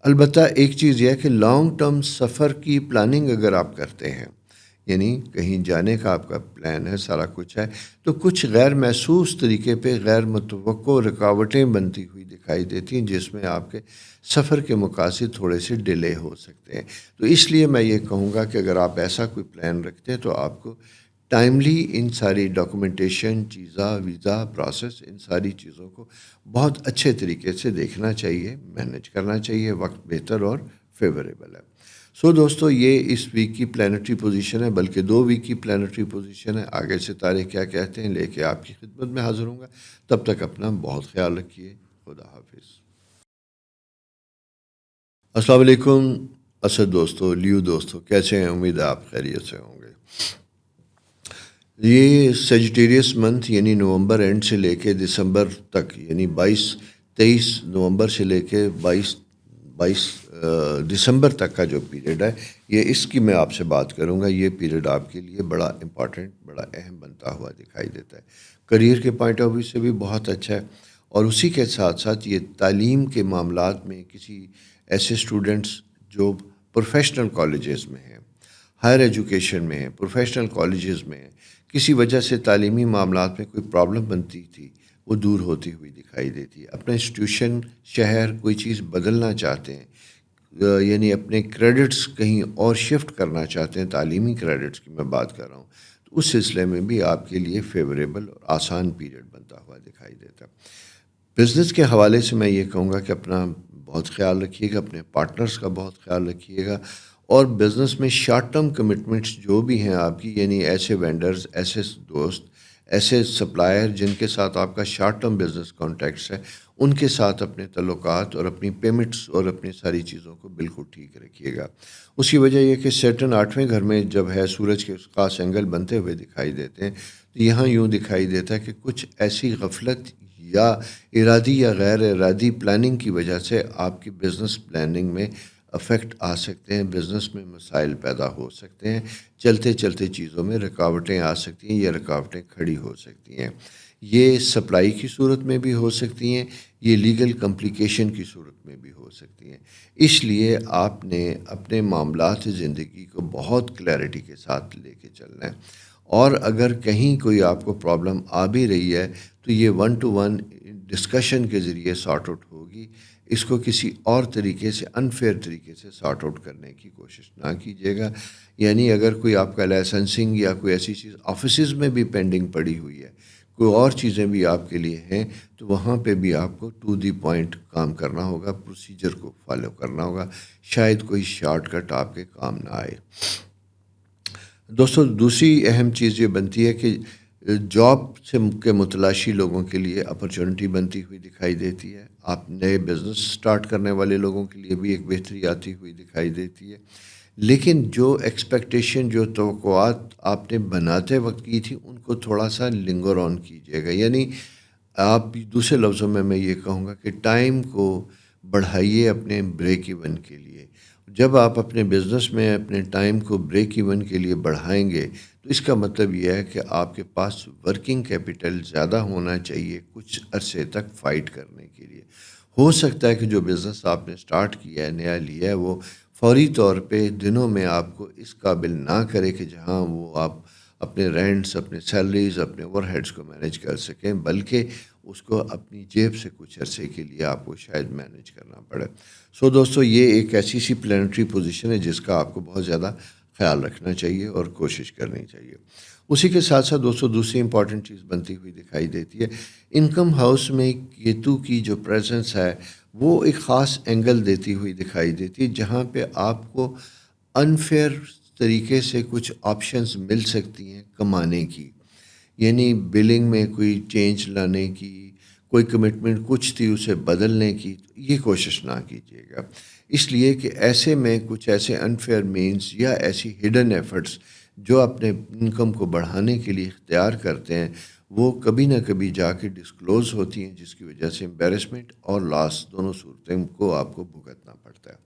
البتہ ایک چیز یہ ہے کہ لانگ ٹرم سفر کی پلاننگ اگر آپ کرتے ہیں، یعنی کہیں جانے کا آپ کا پلان ہے، سارا کچھ ہے، تو کچھ غیر محسوس طریقے پہ غیر متوقع رکاوٹیں بنتی ہوئی دکھائی دیتی ہیں، جس میں آپ کے سفر کے مقاصد تھوڑے سے ڈیلے ہو سکتے ہیں۔ تو اس لیے میں یہ کہوں گا کہ اگر آپ ایسا کوئی پلان رکھتے ہیں تو آپ کو ٹائملی ان ساری ڈاکومنٹیشن، ویزا پروسیس، ان ساری چیزوں کو بہت اچھے طریقے سے دیکھنا چاہیے، مینیج کرنا چاہیے۔ وقت بہتر اور فیوریبل ہے۔ سو دوستو، یہ اس ویک کی پلانٹری پوزیشن ہے، بلکہ 2 ویک کی پلانٹری پوزیشن ہے۔ آگے ستارے کیا کہتے ہیں لے کے آپ کی خدمت میں حاضر ہوں گا۔ تب تک اپنا بہت خیال رکھیے۔ خدا حافظ۔ السلام علیکم اسد دوستو، لیو دوستو، کیسے ہیں؟ امید ہے آپ خیریت سے ہوں گے۔ یہ سیجیٹیریس منتھ یعنی نومبر اینڈ سے لے کے دسمبر تک، یعنی 23 نومبر سے لے کے 22 دسمبر تک کا جو پیریڈ ہے، یہ اس کی میں آپ سے بات کروں گا۔ یہ پیریڈ آپ کے لیے بڑا امپورٹنٹ، بڑا اہم بنتا ہوا دکھائی دیتا ہے۔ کریئر کے پوائنٹ آف ویو سے بھی بہت اچھا ہے، اور اسی کے ساتھ ساتھ یہ تعلیم کے معاملات میں کسی ایسے اسٹوڈنٹس جو پروفیشنل کالجز میں ہیں، ہائر ایجوکیشن میں ہیں، پروفیشنل کالجز میں ہیں، کسی وجہ سے تعلیمی معاملات میں کوئی پرابلم بنتی تھی، وہ دور ہوتی ہوئی دکھائی دیتی ہے۔ اپنا انسٹیٹیوشن، شہر، کوئی چیز بدلنا چاہتے ہیں، یعنی اپنے کریڈٹس کہیں اور شفٹ کرنا چاہتے ہیں، تعلیمی کریڈٹس کی میں بات کر رہا ہوں، تو اس سلسلے میں بھی آپ کے لیے فیوریبل اور آسان پیریڈ بنتا ہوا دکھائی دیتا ہے۔ بزنس کے حوالے سے میں یہ کہوں گا کہ اپنا بہت خیال رکھیے گا، اپنے پارٹنرز کا بہت خیال رکھیے گا، اور بزنس میں شارٹ ٹرم کمٹمنٹس جو بھی ہیں آپ کی، یعنی ایسے وینڈرز، ایسے دوست، ایسے سپلائر جن کے ساتھ آپ کا شارٹ ٹرم بزنس کانٹیکٹس ہے، ان کے ساتھ اپنے تعلقات اور اپنی پیمنٹس اور اپنی ساری چیزوں کو بالکل ٹھیک رکھیے گا۔ اس کی وجہ یہ کہ سیٹرن 8ویں گھر میں جب ہے، سورج کے خاص اینگل بنتے ہوئے دکھائی دیتے ہیں، تو یہاں یوں دکھائی دیتا ہے کہ کچھ ایسی غفلت یا ارادی یا غیر ارادی پلاننگ کی وجہ سے آپ کی بزنس پلاننگ میں افیکٹ آ سکتے ہیں، بزنس میں مسائل پیدا ہو سکتے ہیں، چلتے چلتے چیزوں میں رکاوٹیں آ سکتی ہیں یا رکاوٹیں کھڑی ہو سکتی ہیں۔ یہ سپلائی کی صورت میں بھی ہو سکتی ہیں، یہ لیگل کمپلیکیشن کی صورت میں بھی ہو سکتی ہیں۔ اس لیے آپ نے اپنے معاملات زندگی کو بہت کلیئرٹی کے ساتھ لے کے چلنا ہے، اور اگر کہیں کوئی آپ کو پرابلم آ بھی رہی ہے تو یہ 1 to 1 ڈسکشن کے ذریعے سارٹ آؤٹ ہوگی۔ اس کو کسی اور طریقے سے، انفیئر طریقے سے سارٹ آؤٹ کرنے کی کوشش نہ کیجیے گا۔ یعنی اگر کوئی آپ کا لائسنسنگ یا کوئی ایسی چیز آفیسز میں بھی پینڈنگ پڑی ہوئی ہے، کوئی اور چیزیں بھی آپ کے لیے ہیں، تو وہاں پہ بھی آپ کو ٹو دی پوائنٹ کام کرنا ہوگا، پروسیجر کو فالو کرنا ہوگا، شاید کوئی شارٹ کٹ آپ کے کام نہ آئے۔ دوستو، دوسری اہم چیز یہ بنتی ہے کہ جاب کے متلاشی لوگوں کے لیے اپرچونٹی بنتی ہوئی دکھائی دیتی ہے۔ آپ نئے بزنس سٹارٹ کرنے والے لوگوں کے لیے بھی ایک بہتری آتی ہوئی دکھائی دیتی ہے، لیکن جو ایکسپیکٹیشن، جو توقعات آپ نے بناتے وقت کی تھی، ان کو تھوڑا سا لنگر آن کیجیے گا۔ یعنی آپ، دوسرے لفظوں میں یہ کہوں گا کہ ٹائم کو بڑھائیے اپنے بریک ایون کے لیے۔ جب آپ اپنے بزنس میں اپنے ٹائم کو بریک ایون کے لیے بڑھائیں گے تو اس کا مطلب یہ ہے کہ آپ کے پاس ورکنگ کیپٹل زیادہ ہونا چاہیے کچھ عرصے تک فائٹ کرنے کے لیے۔ ہو سکتا ہے کہ جو بزنس آپ نے سٹارٹ کیا ہے، نیا لیا ہے، وہ فوری طور پہ دنوں میں آپ کو اس قابل نہ کرے کہ جہاں وہ آپ اپنے رینٹس، اپنے سیلریز، اپنے اوور ہیڈس کو مینیج کر سکیں، بلکہ اس کو اپنی جیب سے کچھ عرصے کے لیے آپ کو شاید مینیج کرنا پڑے۔ سو دوستو، یہ ایک ایسی سی پلانٹری پوزیشن ہے جس کا آپ کو بہت زیادہ خیال رکھنا چاہیے اور کوشش کرنی چاہیے۔ اسی کے ساتھ ساتھ دوستو، دوسری امپورٹنٹ چیز بنتی ہوئی دکھائی دیتی ہے، انکم ہاؤس میں کیتو کی جو پریزنس ہے وہ ایک خاص اینگل دیتی ہوئی دکھائی دیتی ہے، جہاں پہ آپ کو انفیئر طریقے سے کچھ آپشنز مل سکتی ہیں کمانے کی، یعنی بلنگ میں کوئی چینج لانے کی، کوئی کمٹمنٹ کچھ تھی اسے بدلنے کی، یہ کوشش نہ کیجیے گا، اس لیے کہ ایسے میں کچھ ایسے انفیئر مینز یا ایسی ہڈن ایفرٹس جو اپنے انکم کو بڑھانے کے لیے اختیار کرتے ہیں، وہ کبھی نہ کبھی جا کے ڈسکلوز ہوتی ہیں، جس کی وجہ سے امبیرسمنٹ اور لاس دونوں صورتیں کو آپ کو بھگتنا پڑتا ہے۔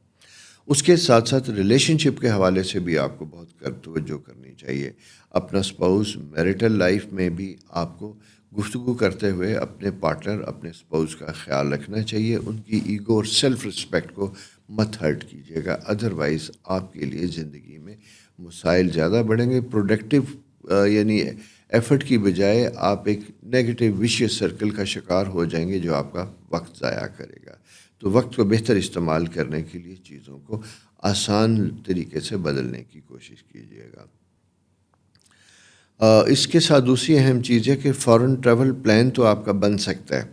اس کے ساتھ ساتھ ریلیشن شپ کے حوالے سے بھی آپ کو بہت توجہ کرنی چاہیے۔ اپنا اسپاؤس میریٹل لائف میں بھی آپ کو گفتگو کرتے ہوئے اپنے پارٹنر، اپنے اسپاؤس کا خیال رکھنا چاہیے، ان کی ایگو اور سیلف رسپیکٹ کو مت ہرٹ کیجیے گا، ادروائز آپ کے لیے زندگی میں مسائل زیادہ بڑھیں گے۔ پروڈکٹیو یعنی ایفرٹ کی بجائے آپ ایک نیگیٹو وشیس سرکل کا شکار ہو جائیں گے جو آپ کا وقت ضائع کرے گا۔ تو وقت کو بہتر استعمال کرنے کے لیے چیزوں کو آسان طریقے سے بدلنے کی کوشش کیجیے گا۔ اس کے ساتھ دوسری اہم چیز ہے کہ فارن ٹریول پلان تو آپ کا بن سکتا ہے،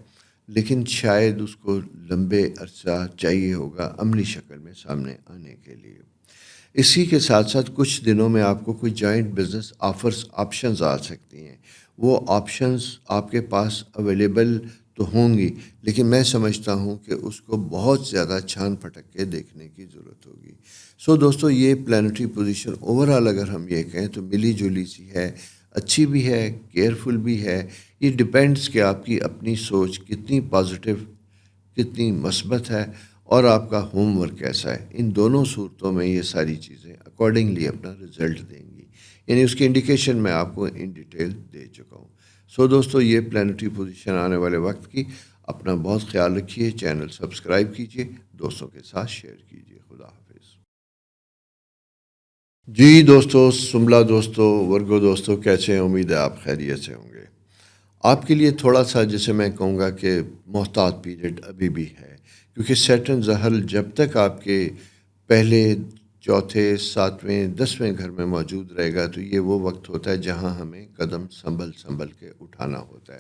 لیکن شاید اس کو لمبے عرصہ چاہیے ہوگا عملی شکل میں سامنے آنے کے لیے۔ اسی کے ساتھ ساتھ کچھ دنوں میں آپ کو کوئی جوائنٹ بزنس آپشنز آ سکتی ہیں، وہ آپشنز آپ کے پاس اویلیبل تو ہوں گی، لیکن میں سمجھتا ہوں کہ اس کو بہت زیادہ چھان پھٹک کے دیکھنے کی ضرورت ہوگی۔ سو دوستو، یہ پلانٹری پوزیشن اوورآل اگر ہم یہ کہیں تو ملی جلی سی ہے، اچھی بھی ہے، کیئرفل بھی ہے۔ یہ ڈپینڈس کہ آپ کی اپنی سوچ کتنی پازیٹیو، کتنی مثبت ہے، اور آپ کا ہوم ورک کیسا ہے۔ ان دونوں صورتوں میں یہ ساری چیزیں اکارڈنگلی اپنا رزلٹ دیں گی، یعنی اس کی انڈیکیشن میں آپ کو ان ڈیٹیل دے چکا ہوں۔ سو دوستو، یہ پلانٹری پوزیشن آنے والے وقت کی، اپنا بہت خیال رکھیے، چینل سبسکرائب کیجیے، دوستوں کے ساتھ شیئر کیجیے۔ خدا حافظ۔ جی دوستو، سملا دوستو، ورگو دوستو، کیسے ہیں؟ امید ہے آپ خیریت سے ہوں گے۔ آپ کے لیے تھوڑا سا جسے میں کہوں گا کہ محتاط پیریڈ ابھی بھی ہے، کیونکہ سیٹرن زحل جب تک آپ کے پہلے، چوتھے، ساتویں، 10ویں گھر میں موجود رہے گا تو یہ وہ وقت ہوتا ہے جہاں ہمیں قدم سنبھل کے اٹھانا ہوتا ہے۔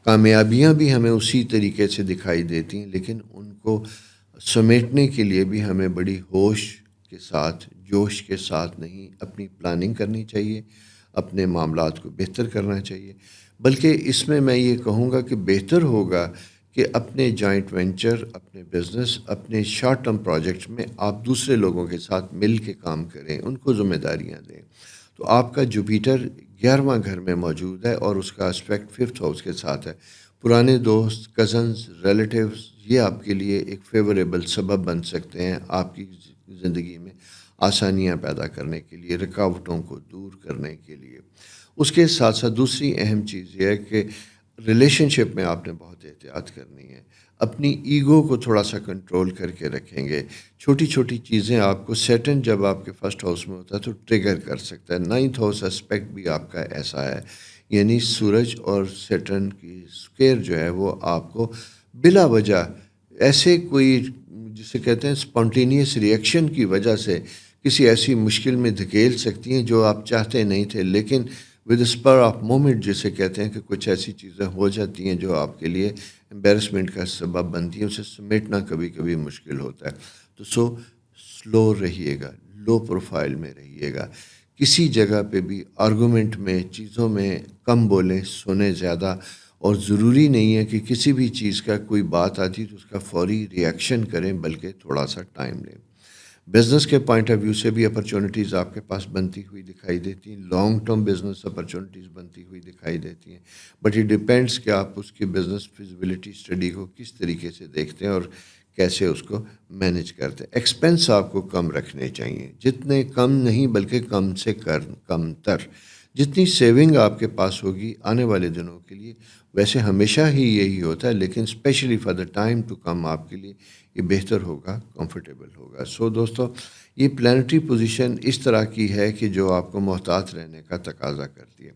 کامیابیاں بھی ہمیں اسی طریقے سے دکھائی دیتی ہیں، لیکن ان کو سمیٹنے کے لیے بھی ہمیں بڑی ہوش کے ساتھ، جوش کے ساتھ نہیں، اپنی پلاننگ کرنی چاہیے، اپنے معاملات کو بہتر کرنا چاہیے۔ بلکہ اس میں یہ کہوں گا کہ بہتر ہوگا کہ اپنے جوائنٹ وینچر، اپنے بزنس، اپنے شارٹ ٹرم پروجیکٹس میں آپ دوسرے لوگوں کے ساتھ مل کے کام کریں، ان کو ذمہ داریاں دیں۔ تو آپ کا جوپیٹر 11واں گھر میں موجود ہے اور اس کا اسپیکٹ 5th ہاؤس کے ساتھ ہے۔ پرانے دوست، کزنز، ریلیٹیوز، یہ آپ کے لیے ایک فیوریبل سبب بن سکتے ہیں آپ کی زندگی میں آسانیاں پیدا کرنے کے لیے، رکاوٹوں کو دور کرنے کے لیے۔ اس کے ساتھ ساتھ دوسری اہم چیز یہ ہے کہ ریلیشن شپ میں آپ نے بہت احتیاط کرنی ہے، اپنی ایگو کو تھوڑا سا کنٹرول کر کے رکھیں گے۔ چھوٹی چھوٹی چیزیں آپ کو سیٹرن جب آپ کے فرسٹ ہاؤس میں ہوتا ہے تو ٹریگر کر سکتا ہے۔ 9th ہاؤس اسپیکٹ بھی آپ کا ایسا ہے، یعنی سورج اور سیٹرن کی سکوئر جو ہے وہ آپ کو بلا وجہ ایسے کوئی جسے کہتے ہیں اسپونٹینیس ریئیکشن کی وجہ سے کسی ایسی مشکل میں دھکیل سکتی ہیں جو آپ چاہتے نہیں تھے، لیکن ود اسپر آف مومنٹ جسے کہتے ہیں کہ کچھ ایسی چیزیں ہو جاتی ہیں جو آپ کے لیے امبیرسمنٹ کا سبب بنتی ہیں، اسے سمیٹنا کبھی کبھی مشکل ہوتا ہے۔ تو سلو رہیے گا، لو پروفائل میں رہیے گا، کسی جگہ پہ بھی آرگومنٹ میں، چیزوں میں کم بولیں، سنیں زیادہ، اور ضروری نہیں ہے کہ کسی بھی چیز کا کوئی بات آتی تو اس کا فوری ریئیکشن کریں، بلکہ تھوڑا سا ٹائم لیں۔ بزنس کے پوائنٹ آف ویو سے بھی اپرچونیٹیز آپ کے پاس بنتی ہوئی دکھائی دیتی ہیں، لانگ ٹرم بزنس اپرچونیٹیز بنتی ہوئی دکھائی دیتی ہیں، بٹ اٹ ڈیپینڈس کہ آپ اس کی بزنس فیزیبلٹی اسٹڈی کو کس طریقے سے دیکھتے ہیں اور کیسے اس کو مینیج کرتے ہیں۔ ایکسپینس آپ کو کم رکھنے چاہیے، جتنے کم نہیں بلکہ کم سے کم تر، جتنی سیونگ آپ کے پاس ہوگی آنے والے دنوں کے لیے، ویسے ہمیشہ ہی یہی ہوتا ہے لیکن specially for the time to come آپ کے لیے یہ بہتر ہوگا، کمفرٹیبل ہوگا. سو دوستو، یہ پلانٹری پوزیشن اس طرح کی ہے کہ جو آپ کو محتاط رہنے کا تقاضا کرتی ہے.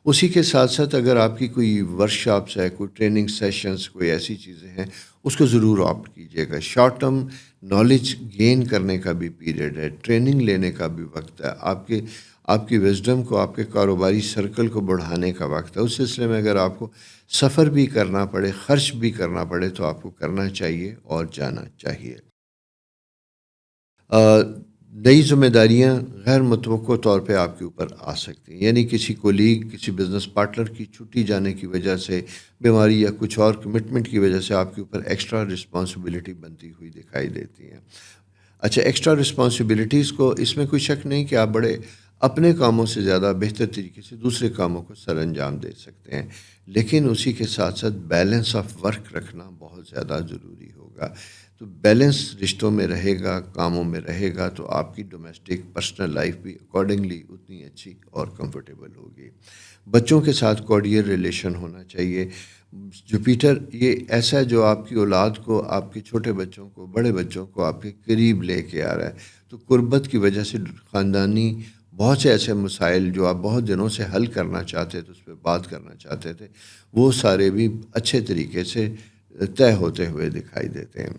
اسی کے ساتھ ساتھ اگر آپ کی کوئی ورکشاپس ہے، کوئی ٹریننگ سیشنز، کوئی ایسی چیزیں ہیں، اس کو ضرور آپٹ کیجیے گا. شارٹ ٹرم نالج گین کرنے کا بھی پیریڈ ہے، ٹریننگ لینے کا بھی وقت ہے، آپ کی وزڈم کو، آپ کے کاروباری سرکل کو بڑھانے کا وقت ہے. اس سلسلے میں اگر آپ کو سفر بھی کرنا پڑے، خرچ بھی کرنا پڑے، تو آپ کو کرنا چاہیے اور جانا چاہیے. نئی ذمہ داریاں غیر متوقع طور پہ آپ کے اوپر آ سکتی ہیں، یعنی کسی کولیگ، کسی بزنس پارٹنر کی چھٹی جانے کی وجہ سے، بیماری یا کچھ اور کمٹمنٹ کی وجہ سے آپ کے اوپر ایکسٹرا رسپانسبلٹی بنتی ہوئی دکھائی دیتی ہیں. اچھا، ایکسٹرا رسپانسبلٹیز کو اس میں کوئی شک نہیں کہ آپ بڑے اپنے کاموں سے زیادہ بہتر طریقے سے دوسرے کاموں کو سر انجام دے سکتے ہیں، لیکن اسی کے ساتھ ساتھ بیلنس آف ورک رکھنا بہت زیادہ ضروری ہوگا. تو بیلنس رشتوں میں رہے گا، کاموں میں رہے گا، تو آپ کی ڈومیسٹک پرسنل لائف بھی اکارڈنگلی اتنی اچھی اور کمفرٹیبل ہوگی. بچوں کے ساتھ کارڈیل ریلیشن ہونا چاہیے. جوپیٹر یہ ایسا ہے جو آپ کی اولاد کو، آپ کے چھوٹے بچوں کو، بڑے بچوں کو آپ کے قریب لے کے آ رہا ہے. تو قربت کی وجہ سے خاندانی بہت سے ایسے مسائل جو آپ بہت دنوں سے حل کرنا چاہتے تھے، اس پہ بات کرنا چاہتے تھے، وہ سارے بھی اچھے طریقے سے طے ہوتے ہوئے دکھائی دیتے ہیں.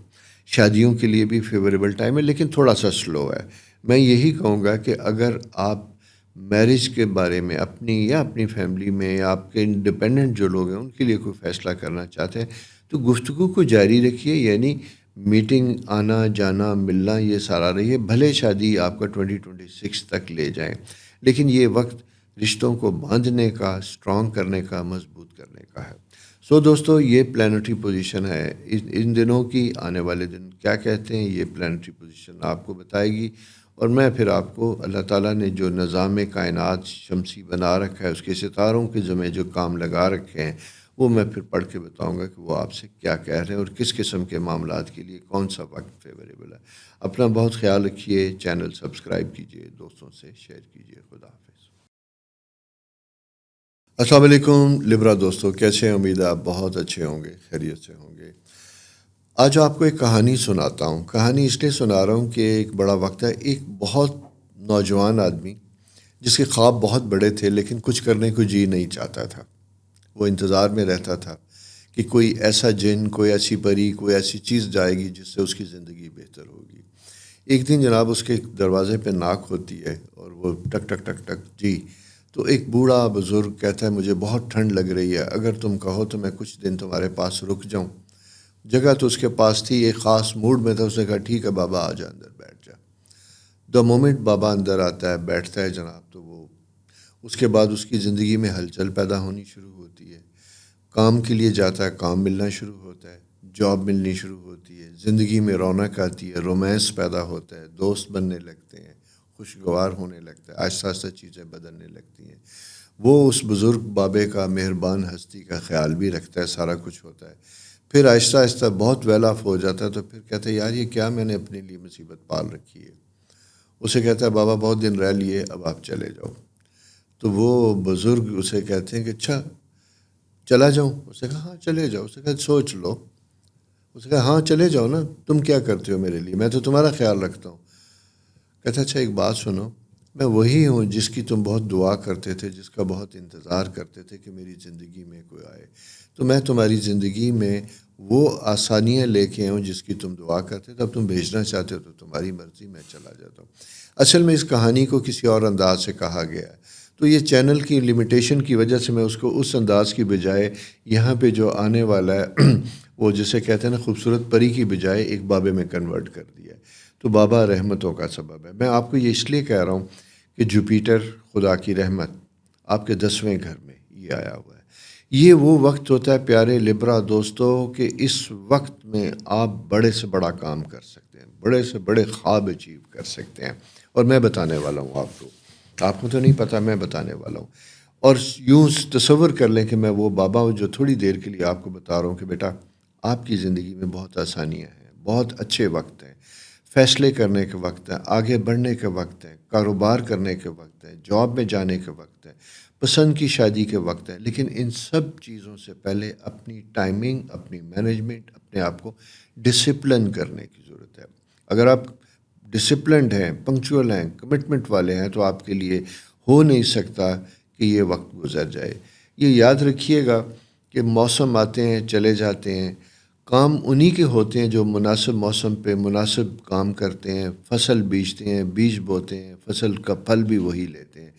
شادیوں کے لیے بھی فیوریبل ٹائم ہے لیکن تھوڑا سا سلو ہے. میں یہی کہوں گا کہ اگر آپ میرج کے بارے میں اپنی یا اپنی فیملی میں یا آپ کے انڈیپینڈنٹ جو لوگ ہیں ان کے لیے کوئی فیصلہ کرنا چاہتے ہیں تو گفتگو کو جاری رکھیے، یعنی میٹنگ، آنا جانا، ملنا، یہ سارا رہیے. بھلے شادی آپ کا 2026 تک لے جائیں، لیکن یہ وقت رشتوں کو باندھنے کا، اسٹرانگ کرنے کا، مضبوط کرنے کا ہے. سو دوستو، یہ پلانٹری پوزیشن ہے. ان دنوں کی، آنے والے دن کیا کہتے ہیں، یہ پلانٹری پوزیشن آپ کو بتائے گی. اور میں پھر آپ کو اللہ تعالیٰ نے جو نظام کائنات شمسی بنا رکھا ہے، اس کے ستاروں کے ذمہ جو کام لگا رکھے ہیں، وہ میں پھر پڑھ کے بتاؤں گا کہ وہ آپ سے کیا کہہ رہے ہیں اور کس قسم کے معاملات کے لیے کون سا وقت فیوریبل ہے. اپنا بہت خیال رکھیے. چینل سبسکرائب کیجیے، دوستوں سے شیئر کیجیے. خدا حافظ. السلام علیکم لبرا دوستو، کیسے ہیں؟ امید ہے آپ بہت اچھے ہوں گے، خیریت سے ہوں گے. آج آپ کو ایک کہانی سناتا ہوں. کہانی اس لیے سنا رہا ہوں کہ ایک بڑا وقت ہے. ایک بہت نوجوان آدمی جس کے خواب بہت بڑے تھے لیکن کچھ کرنے کو جی نہیں چاہتا تھا. وہ انتظار میں رہتا تھا کہ کوئی ایسا جن، کوئی ایسی پری، کوئی ایسی چیز جائے گی جس سے اس کی زندگی بہتر ہوگی. ایک دن جناب اس کے دروازے پہ ناک ہوتی ہے اور وہ ٹک ٹک ٹک ٹک جی. تو ایک بوڑھا بزرگ کہتا ہے مجھے بہت ٹھنڈ لگ رہی ہے، اگر تم کہو تو میں کچھ دن تمہارے پاس رک جاؤں. جگہ تو اس کے پاس تھی، ایک خاص موڈ میں تھا. اس نے کہا ٹھیک ہے بابا، آ جا اندر بیٹھ جا. دا مومنٹ بابا اندر آتا ہے، بیٹھتا ہے جناب، تو وہ اس کے بعد اس کی زندگی میں ہلچل پیدا ہونی شروع ہوتی ہے. کام کے لیے جاتا ہے، کام ملنا شروع ہوتا ہے، جاب ملنی شروع ہوتی ہے، زندگی میں رونق آتی ہے، رومانس پیدا ہوتا ہے، دوست بننے لگتے ہیں، خوشگوار ہونے لگتا ہے، آہستہ آہستہ چیزیں بدلنے لگتی ہیں. وہ اس بزرگ بابے کا، مہربان ہستی کا خیال بھی رکھتا ہے، سارا کچھ ہوتا ہے. پھر آہستہ آہستہ بہت ویل آف ہو جاتا ہے. تو پھر کہتا ہے یار یہ کیا میں نے اپنے لیے مصیبت پال رکھی ہے. اسے کہتا ہے بابا بہت دن رہ لیے، اب آپ چلے جاؤ. تو وہ بزرگ اسے کہتے ہیں کہ اچھا چلا جاؤں. اسے کہا ہاں چلے جاؤ. اسے کہا سوچ لو. اسے کہا ہاں چلے جاؤ نا، تم کیا کرتے ہو میرے لیے، میں تو تمہارا خیال رکھتا ہوں. کہتا اچھا ایک بات سنو، میں وہی ہوں جس کی تم بہت دعا کرتے تھے، جس کا بہت انتظار کرتے تھے کہ میری زندگی میں کوئی آئے. تو میں تمہاری زندگی میں وہ آسانیاں لے کے آؤں جس کی تم دعا کرتے تھے. اب تم بھیجنا چاہتے ہو تو تمہاری مرضی، میں چلا جاتا ہوں. اصل میں اس کہانی کو کسی اور انداز سے کہا گیا ہے، تو یہ چینل کی لمیٹیشن کی وجہ سے میں اس کو اس انداز کی بجائے یہاں پہ جو آنے والا ہے وہ جسے کہتے ہیں نا خوبصورت پری کی بجائے ایک بابے میں کنورٹ کر دیا ہے. تو بابا رحمتوں کا سبب ہے. میں آپ کو یہ اس لیے کہہ رہا ہوں کہ جوپیٹر، خدا کی رحمت، آپ کے 10ویں گھر میں یہ آیا ہوا ہے. یہ وہ وقت ہوتا ہے پیارے لبرا دوستوں کہ اس وقت میں آپ بڑے سے بڑا کام کر سکتے ہیں، بڑے سے بڑے خواب اچیو کر سکتے ہیں. اور میں بتانے والا ہوں آپ کو تو نہیں پتہ، میں بتانے والا ہوں. اور یوں تصور کر لیں کہ میں وہ بابا ہوں جو تھوڑی دیر کے لیے آپ کو بتا رہا ہوں کہ بیٹا آپ کی زندگی میں بہت آسانیاں ہیں، بہت اچھے وقت ہیں. فیصلے کرنے کے وقت ہے، آگے بڑھنے کے وقت ہے، کاروبار کرنے کے وقت ہے، جاب میں جانے کے وقت ہے، پسند کی شادی کے وقت ہے. لیکن ان سب چیزوں سے پہلے اپنی ٹائمنگ، اپنی مینجمنٹ، اپنے آپ کو ڈسپلن کرنے کی ضرورت ہے. اگر آپ ڈسپلنڈ ہیں، پنکچوئل ہیں، کمٹمنٹ والے ہیں، تو آپ کے لیے ہو نہیں سکتا کہ یہ وقت گزر جائے. یہ یاد رکھیے گا کہ موسم آتے ہیں چلے جاتے ہیں، کام انہی کے ہوتے ہیں جو مناسب موسم پہ مناسب کام کرتے ہیں، فصل بیجتے ہیں، بیج بوتے ہیں، فصل کا پھل بھی وہی لیتے ہیں.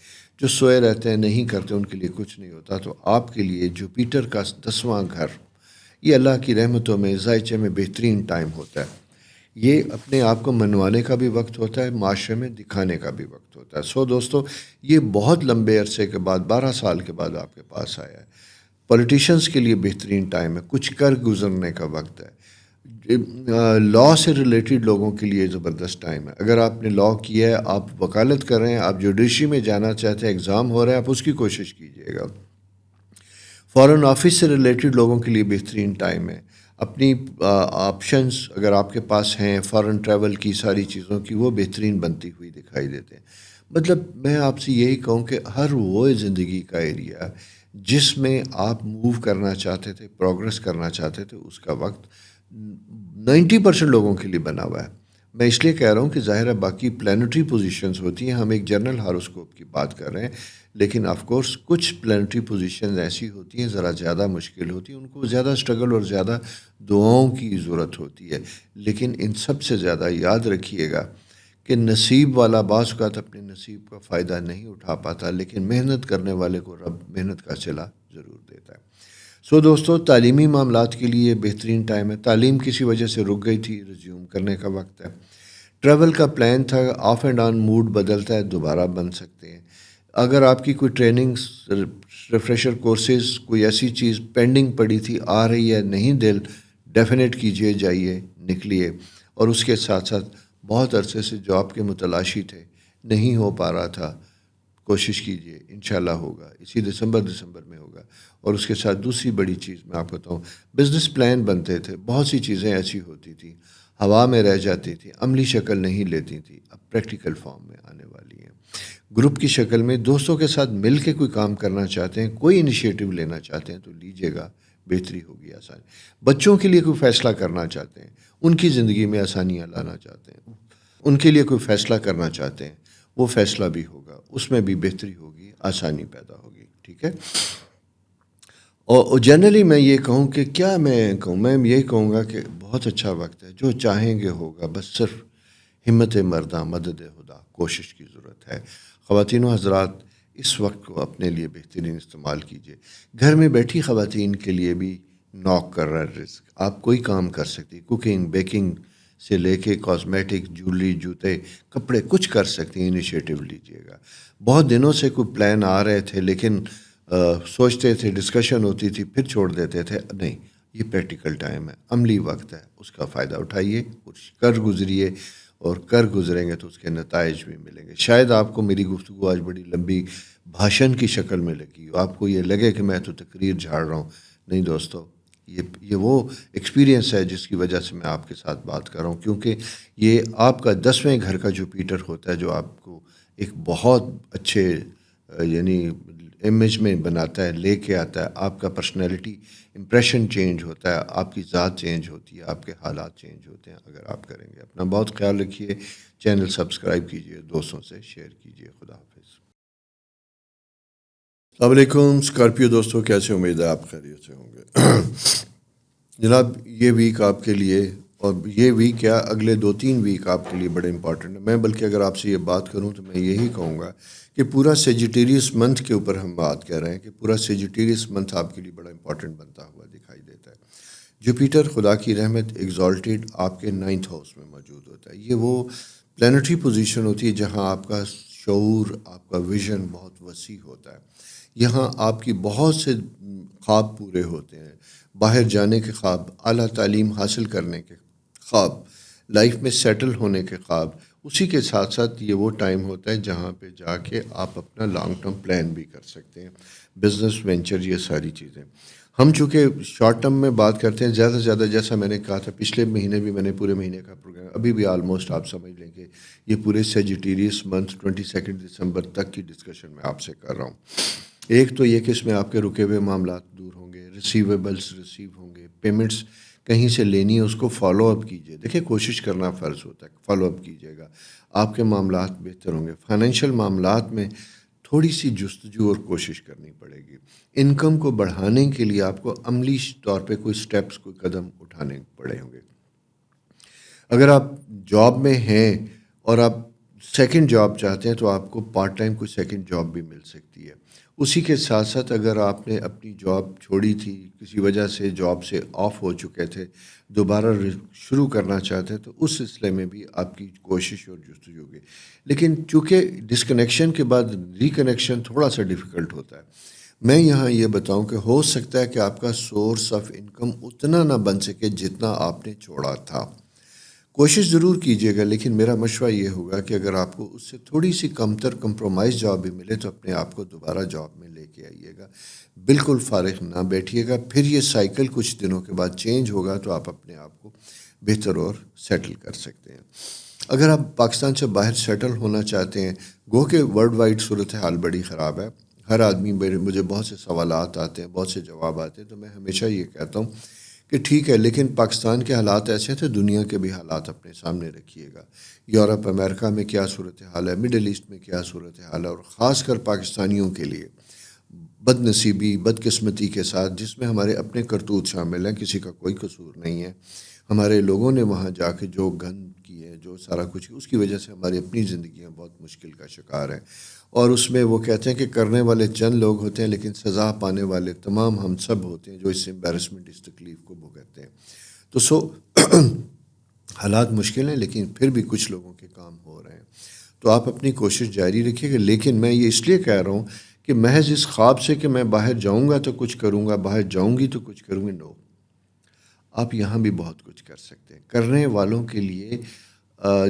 جو سوئے رہتے ہیں، نہیں کرتے، ان کے لیے کچھ نہیں ہوتا. تو آپ کے لیے جوپیٹر کا 10واں گھر یہ اللہ کی رحمتوں میں ذائچے میں بہترین ٹائم ہوتا ہے. یہ اپنے آپ کو منوانے کا بھی وقت ہوتا ہے، معاشرے میں دکھانے کا بھی وقت ہوتا ہے. سو دوستو، یہ بہت لمبے عرصے کے بعد 12 سال کے بعد آپ کے پاس آیا ہے. پولیٹیشنز کے لیے بہترین ٹائم ہے، کچھ کر گزرنے کا وقت ہے. لاء سے ریلیٹڈ لوگوں کے لیے زبردست ٹائم ہے. اگر آپ نے لاء کیا ہے، آپ وکالت کر رہے ہیں، آپ جوڈیشری میں جانا چاہتے ہیں، ایگزام ہو رہا ہے، آپ اس کی کوشش کیجیے گا. فارن آفس سے ریلیٹڈ لوگوں کے لیے بہترین ٹائم ہے. اپنی آپشنز اگر آپ کے پاس ہیں فارن ٹریول کی، ساری چیزوں کی، وہ بہترین بنتی ہوئی دکھائی دیتے ہیں. مطلب میں آپ سے یہی کہوں کہ ہر وہ زندگی کا ایریا جس میں آپ موو کرنا چاہتے تھے، پروگرس کرنا چاہتے تھے، اس کا وقت 90% لوگوں کے لیے بنا ہوا ہے. میں اس لیے کہہ رہا ہوں کہ ظاہر ہے باقی پلانٹری پوزیشنز ہوتی ہیں، ہم ایک جنرل ہاروسکوپ کی بات کر رہے ہیں، لیکن آف کورس کچھ پلانٹری پوزیشنز ایسی ہوتی ہیں ذرا زیادہ مشکل ہوتی ہیں، ان کو زیادہ اسٹرگل اور زیادہ دعاؤں کی ضرورت ہوتی ہے. لیکن ان سب سے زیادہ یاد رکھیے گا کہ نصیب والا بعض اوقات اپنے نصیب کا فائدہ نہیں اٹھا پاتا، لیکن محنت کرنے والے کو رب محنت کا صلہ ضرور دیتا ہے. سو دوستو، تعلیمی معاملات کے لیے بہترین ٹائم ہے. تعلیم کسی وجہ سے رک گئی تھی، ریزیوم کرنے کا وقت ہے. ٹریول کا پلان تھا، آف اینڈ آن موڈ بدلتا ہے، دوبارہ بن سکتے ہیں. اگر آپ کی کوئی ٹریننگ، ریفریشر کورسز، کوئی ایسی چیز پینڈنگ پڑی تھی، آ رہی ہے، نہیں دل، ڈیفینیٹ کیجئے، جائیے، نکلیے. اور اس کے ساتھ ساتھ بہت عرصے سے جو آپ کے متلاشی تھے، نہیں ہو پا رہا تھا، کوشش کیجئے، انشاءاللہ ہوگا. اسی دسمبر میں ہوگا. اور اس کے ساتھ دوسری بڑی چیز میں آپ کو بتاؤں، بزنس پلان بنتے تھے، بہت سی چیزیں ایسی ہوتی تھیں، ہوا میں رہ جاتی تھی، عملی شکل نہیں لیتی تھی، اب پریکٹیکل فارم میں آنے والی ہیں. گروپ کی شکل میں دوستوں کے ساتھ مل کے کوئی کام کرنا چاہتے ہیں، کوئی انیشیٹو لینا چاہتے ہیں تو لیجئے گا، بہتری ہوگی، آسانی. بچوں کے لیے کوئی فیصلہ کرنا چاہتے ہیں، ان کی زندگی میں آسانیاں لانا چاہتے ہیں، ان کے لیے کوئی فیصلہ کرنا چاہتے ہیں، وہ فیصلہ بھی ہوگا، اس میں بھی بہتری ہوگی، آسانی پیدا ہوگی. ٹھیک ہے. اور جنرلی میں یہ کہوں کہ کیا میں کہوں، میں یہی کہوں گا کہ بہت اچھا وقت ہے، جو چاہیں گے ہوگا، بس صرف ہمت مرداں، مدد خدا، کوشش کی ضرورت ہے. خواتین و حضرات، اس وقت کو اپنے لیے بہترین استعمال کیجیے. گھر میں بیٹھی خواتین کے لیے بھی ناک کر رہا ہے رزق. آپ کوئی کام کر سکتی، کوکنگ، بیکنگ سے لے کے کاسمیٹک، جویلری، جوتے، کپڑے، کچھ کر سکتی ہیں. انیشیٹو لیجیے گا. بہت دنوں سے کوئی پلان آ رہے تھے، لیکن سوچتے تھے، ڈسکشن ہوتی تھی، پھر چھوڑ دیتے تھے. نہیں، یہ پریکٹیکل ٹائم ہے، عملی وقت ہے، اس کا فائدہ اٹھائیے اور کر گزریے. اور کر گزریں گے تو اس کے نتائج بھی ملیں گے. شاید آپ کو میری گفتگو آج بڑی لمبی بھاشن کی شکل میں لگی، آپ کو یہ لگے کہ میں تو تقریر جھاڑ رہا ہوں. نہیں دوستو، یہ وہ ایکسپیرینس ہے جس کی وجہ سے میں آپ کے ساتھ بات کر رہا ہوں، کیونکہ یہ آپ کا 10ویں گھر کا جوپیٹر ہوتا ہے، جو آپ کو ایک بہت اچھے یعنی امیج میں بناتا ہے، لے کے آتا ہے. آپ کا پرسنالٹی امپریشن چینج ہوتا ہے، آپ کی ذات چینج ہوتی ہے، آپ کے حالات چینج ہوتے ہیں اگر آپ کریں گے. اپنا بہت خیال رکھیے. چینل سبسکرائب کیجیے، دوستوں سے شیئر کیجیے. خدا حافظ. السلام علیکم اسکارپیو دوستوں، کیسے؟ امید ہے آپ خیریت سے ہوں گے. جناب، یہ ویک آپ کے لیے، اور یہ ویک کیا، اگلے 2-3 ویک آپ کے لیے بڑے امپورٹنٹ ہیں. میں بلکہ اگر آپ سے یہ بات کروں تو میں یہی کہوں گا کہ پورا سیجیٹیریس منتھ کے اوپر ہم بات کر رہے ہیں کہ پورا سیجیٹیریس منتھ آپ کے لیے بڑا امپورٹنٹ بنتا ہوا دکھائی دیتا ہے. جوپیٹر خدا کی رحمت ایگزالٹیڈ آپ کے 9th ہاؤس میں موجود ہوتا ہے. یہ وہ پلانٹری پوزیشن ہوتی ہے جہاں آپ کا شعور، آپ کا ویژن بہت وسیع ہوتا ہے. یہاں آپ کی بہت سے خواب پورے ہوتے ہیں، باہر جانے کے خواب، اعلیٰ تعلیم حاصل کرنے کے خواب، لائف میں سیٹل ہونے کے خواب، اسی کے ساتھ ساتھ یہ وہ ٹائم ہوتا ہے جہاں پہ جا کے آپ اپنا لانگ ٹرم پلان بھی کر سکتے ہیں، بزنس وینچر، یہ ساری چیزیں۔ ہم چونکہ شارٹ ٹرم میں بات کرتے ہیں زیادہ سے زیادہ، جیسا میں نے کہا تھا پچھلے مہینے بھی میں نے پورے مہینے کا پروگرام، ابھی بھی آلموسٹ آپ سمجھ لیں کہ یہ پورے سیجیٹیریس منتھ 22 دسمبر تک کی ڈسکشن میں آپ سے کر رہا ہوں۔ ایک تو یہ کہ اس میں آپ کے رکے ہوئے معاملات دور ہوں گے، ریسیویبلس ریسیو ہوں گے، پیمنٹس کہیں سے لینی ہے اس کو فالو اپ کیجیے، دیکھیں کوشش کرنا فرض ہوتا ہے، فالو اپ کیجیے گا، آپ کے معاملات بہتر ہوں گے۔ فائنینشیل معاملات میں تھوڑی سی جستجو اور کوشش کرنی پڑے گی۔ انکم کو بڑھانے کے لیے آپ کو عملی طور پہ کوئی سٹیپس، کوئی قدم اٹھانے پڑے ہوں گے۔ اگر آپ جاب میں ہیں اور آپ سیکنڈ جاب چاہتے ہیں تو آپ کو پارٹ ٹائم کوئی سیکنڈ جاب بھی مل سکتی ہے۔ اسی کے ساتھ ساتھ اگر آپ نے اپنی جاب چھوڑی تھی، کسی وجہ سے جاب سے آف ہو چکے تھے، دوبارہ شروع کرنا چاہتے ہیں تو اس سلسلے میں بھی آپ کی کوشش اور جستجو ہوگی۔ لیکن چونکہ ڈسکنیکشن کے بعد ریکنیکشن تھوڑا سا ڈیفیکلٹ ہوتا ہے، میں یہاں یہ بتاؤں کہ ہو سکتا ہے کہ آپ کا سورس آف انکم اتنا نہ بن سکے جتنا آپ نے چھوڑا تھا۔ کوشش ضرور کیجیے گا، لیکن میرا مشورہ یہ ہوگا کہ اگر آپ کو اس سے تھوڑی سی کمتر کمپرومائز جاب بھی ملے تو اپنے آپ کو دوبارہ جاب میں لے کے آئیے گا، بالکل فارغ نہ بیٹھیے گا۔ پھر یہ سائیکل کچھ دنوں کے بعد چینج ہوگا تو آپ اپنے آپ کو بہتر اور سیٹل کر سکتے ہیں۔ اگر آپ پاکستان سے باہر سیٹل ہونا چاہتے ہیں، گو کہ ورلڈ وائڈ صورتحال بڑی خراب ہے، ہر آدمی مجھے بہت سے سوالات آتے ہیں، بہت سے جواب آتے ہیں، تو میں ہمیشہ یہ کہتا ہوں کہ ٹھیک ہے، لیکن پاکستان کے حالات ایسے تھے، دنیا کے بھی حالات اپنے سامنے رکھیے گا۔ یورپ، امریکہ میں کیا صورتحال ہے، مڈل ایسٹ میں کیا صورتحال ہے، اور خاص کر پاکستانیوں کے لیے بد نصیبی، بد قسمتی کے ساتھ، جس میں ہمارے اپنے کرتوت شامل ہیں، کسی کا کوئی قصور نہیں ہے، ہمارے لوگوں نے وہاں جا کے جو گند کی ہے، جو سارا کچھ کی، اس کی وجہ سے ہماری اپنی زندگیاں بہت مشکل کا شکار ہیں۔ اور اس میں وہ کہتے ہیں کہ کرنے والے چند لوگ ہوتے ہیں، لیکن سزا پانے والے تمام ہم سب ہوتے ہیں جو اس امبیرسمنٹ، اس تکلیف کو بھگتتے ہیں۔ تو حالات مشکل ہیں، لیکن پھر بھی کچھ لوگوں کے کام ہو رہے ہیں، تو آپ اپنی کوشش جاری رکھیے گا۔ لیکن میں یہ اس لیے کہہ رہا ہوں کہ محض اس خواب سے کہ میں باہر جاؤں گا تو کچھ کروں گا، باہر جاؤں گی تو کچھ کروں گی، نو، آپ یہاں بھی بہت کچھ کر سکتے ہیں۔ کرنے والوں کے لیے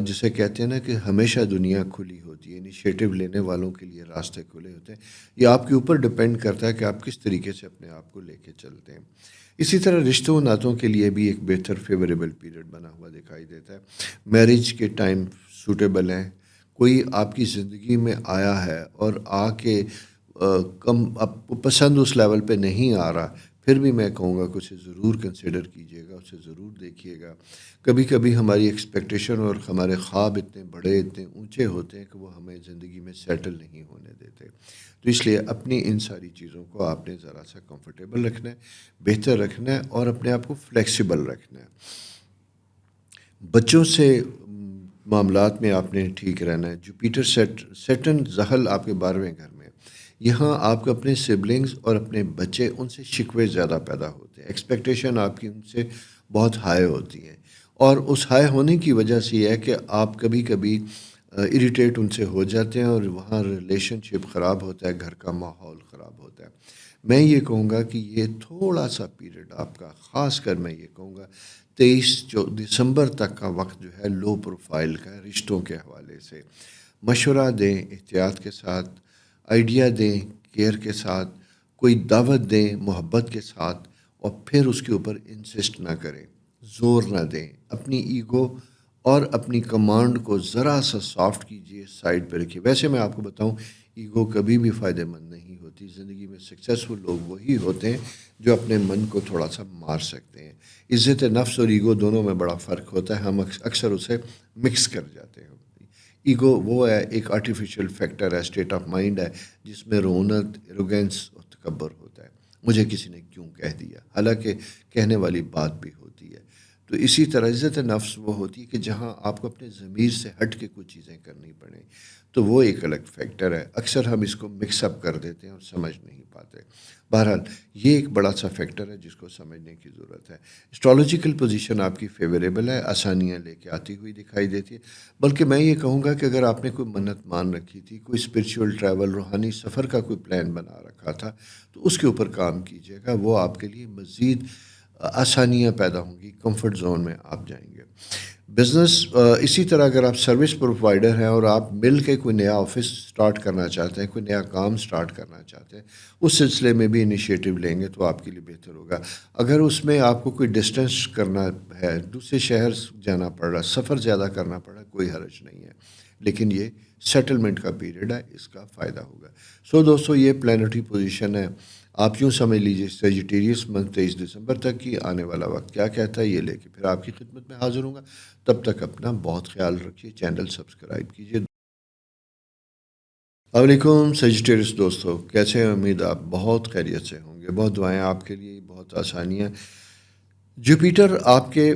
جسے کہتے ہیں نا کہ ہمیشہ دنیا کھلی ہوتی ہے، انیشیٹو لینے والوں کے لیے راستے کھلے ہوتے ہیں۔ یہ آپ کے اوپر ڈپینڈ کرتا ہے کہ آپ کس طریقے سے اپنے آپ کو لے کے چلتے ہیں۔ اسی طرح رشتوں و ناتوں کے لیے بھی ایک بہتر فیوریبل پیریڈ بنا ہوا دکھائی دیتا ہے۔ میرج کے ٹائم سوٹیبل ہیں، کوئی آپ کی زندگی میں آیا ہے اور آ کے کم آپ کو پسند اس لیول پہ نہیں آ رہا، پھر بھی میں کہوں گا کہ اسے ضرور کنسیڈر کیجیے گا، اسے ضرور دیکھیے گا۔ کبھی کبھی ہماری ایکسپیکٹیشن اور ہمارے خواب اتنے بڑے، اتنے اونچے ہوتے ہیں کہ وہ ہمیں زندگی میں سیٹل نہیں ہونے دیتے، تو اس لیے اپنی ان ساری چیزوں کو آپ نے ذرا سا کمفرٹیبل رکھنا ہے، بہتر رکھنا ہے، اور اپنے آپ کو فلیکسیبل رکھنا ہے۔ بچوں سے معاملات میں آپ نے ٹھیک رہنا ہے۔ جوپیٹر سیٹرن زحل آپ کے 12ویں گھر میں، یہاں آپ کو اپنے سبلنگز اور اپنے بچے، ان سے شکوے زیادہ پیدا ہوتے ہیں، ایکسپیکٹیشن آپ کی ان سے بہت ہائی ہوتی ہیں، اور اس ہائی ہونے کی وجہ سے یہ ہے کہ آپ کبھی کبھی اریٹیٹ ان سے ہو جاتے ہیں، اور وہاں ریلیشن شپ خراب ہوتا ہے، گھر کا ماحول خراب ہوتا ہے۔ میں یہ کہوں گا کہ یہ تھوڑا سا پیریڈ آپ کا، خاص کر میں یہ کہوں گا 23 دسمبر تک کا وقت جو ہے لو پروفائل کا ہے رشتوں کے حوالے سے۔ مشورہ دیں احتیاط کے ساتھ، آئیڈیا دیں کیئر کے ساتھ، کوئی دعوت دیں محبت کے ساتھ، اور پھر اس کے اوپر انسسٹ نہ کریں، زور نہ دیں۔ اپنی ایگو اور اپنی کمانڈ کو ذرا سا سافٹ کیجیے، سائڈ پہ رکھیے۔ ویسے میں آپ کو بتاؤں، ایگو کبھی بھی فائدہ مند نہیں ہوتی زندگی میں۔ سکسیزفل لوگ وہی ہوتے ہیں جو اپنے من کو تھوڑا سا مار سکتے ہیں۔ عزت نفس اور ایگو دونوں میں بڑا فرق ہوتا ہے، ہم اکثر اسے مکس کر جاتے ہیں۔ ایگو وہ ہے، ایک آرٹیفیشل فیکٹر ہے، اسٹیٹ آف مائنڈ ہے، جس میں رونت، ایروگینس اور تکبر ہوتا ہے، مجھے کسی نے کیوں کہہ دیا، حالانکہ کہنے والی بات بھی ہوتی ہے۔ تو اسی طرح عزت نفس وہ ہوتی ہے کہ جہاں آپ کو اپنے ضمیر سے ہٹ کے کچھ چیزیں کرنی پڑیں، تو وہ ایک الگ فیکٹر ہے۔ اکثر ہم اس کو مکس اپ کر دیتے ہیں اور سمجھ نہیں پاتے۔ بہرحال یہ ایک بڑا سا فیکٹر ہے جس کو سمجھنے کی ضرورت ہے۔ اسٹرالوجیکل پوزیشن آپ کی فیوریبل ہے، آسانیاں لے کے آتی ہوئی دکھائی دیتی ہے، بلکہ میں یہ کہوں گا کہ اگر آپ نے کوئی منت مان رکھی تھی، کوئی اسپرچول ٹریول، روحانی سفر کا کوئی پلان بنا رکھا تھا، تو اس کے اوپر کام کیجیے گا، وہ آپ کے لیے مزید آسانیاں پیدا ہوں گی، کمفرٹ زون میں آپ جائیں گے. بزنس اسی طرح اگر آپ سروس پرووائڈر ہیں اور آپ مل کے کوئی نیا آفس سٹارٹ کرنا چاہتے ہیں، کوئی نیا کام سٹارٹ کرنا چاہتے ہیں، اس سلسلے میں بھی انیشیٹو لیں گے تو آپ کے لیے بہتر ہوگا. اگر اس میں آپ کو کوئی ڈسٹینس کرنا ہے، دوسرے شہر جانا پڑ رہا، سفر زیادہ کرنا پڑ رہا، کوئی حرج نہیں ہے، لیکن یہ سیٹلمنٹ کا پیریڈ ہے، اس کا فائدہ ہوگا. دوستو یہ پلانٹری پوزیشن ہے. آپ یوں سمجھ لیجیے سیجیٹیریس منتھ 23 دسمبر تک کی آنے والا وقت کیا کہتا ہے، یہ لے کے پھر آپ کی خدمت میں حاضر ہوں گا. تب تک اپنا بہت خیال رکھیے، چینل سبسکرائب کیجیے. السلام علیکم سیجیٹیریس دوستو، کیسے ہیں؟ امید آپ بہت خیریت سے ہوں گے. بہت دعائیں آپ کے لیے، بہت آسانیاں. جوپیٹر آپ کے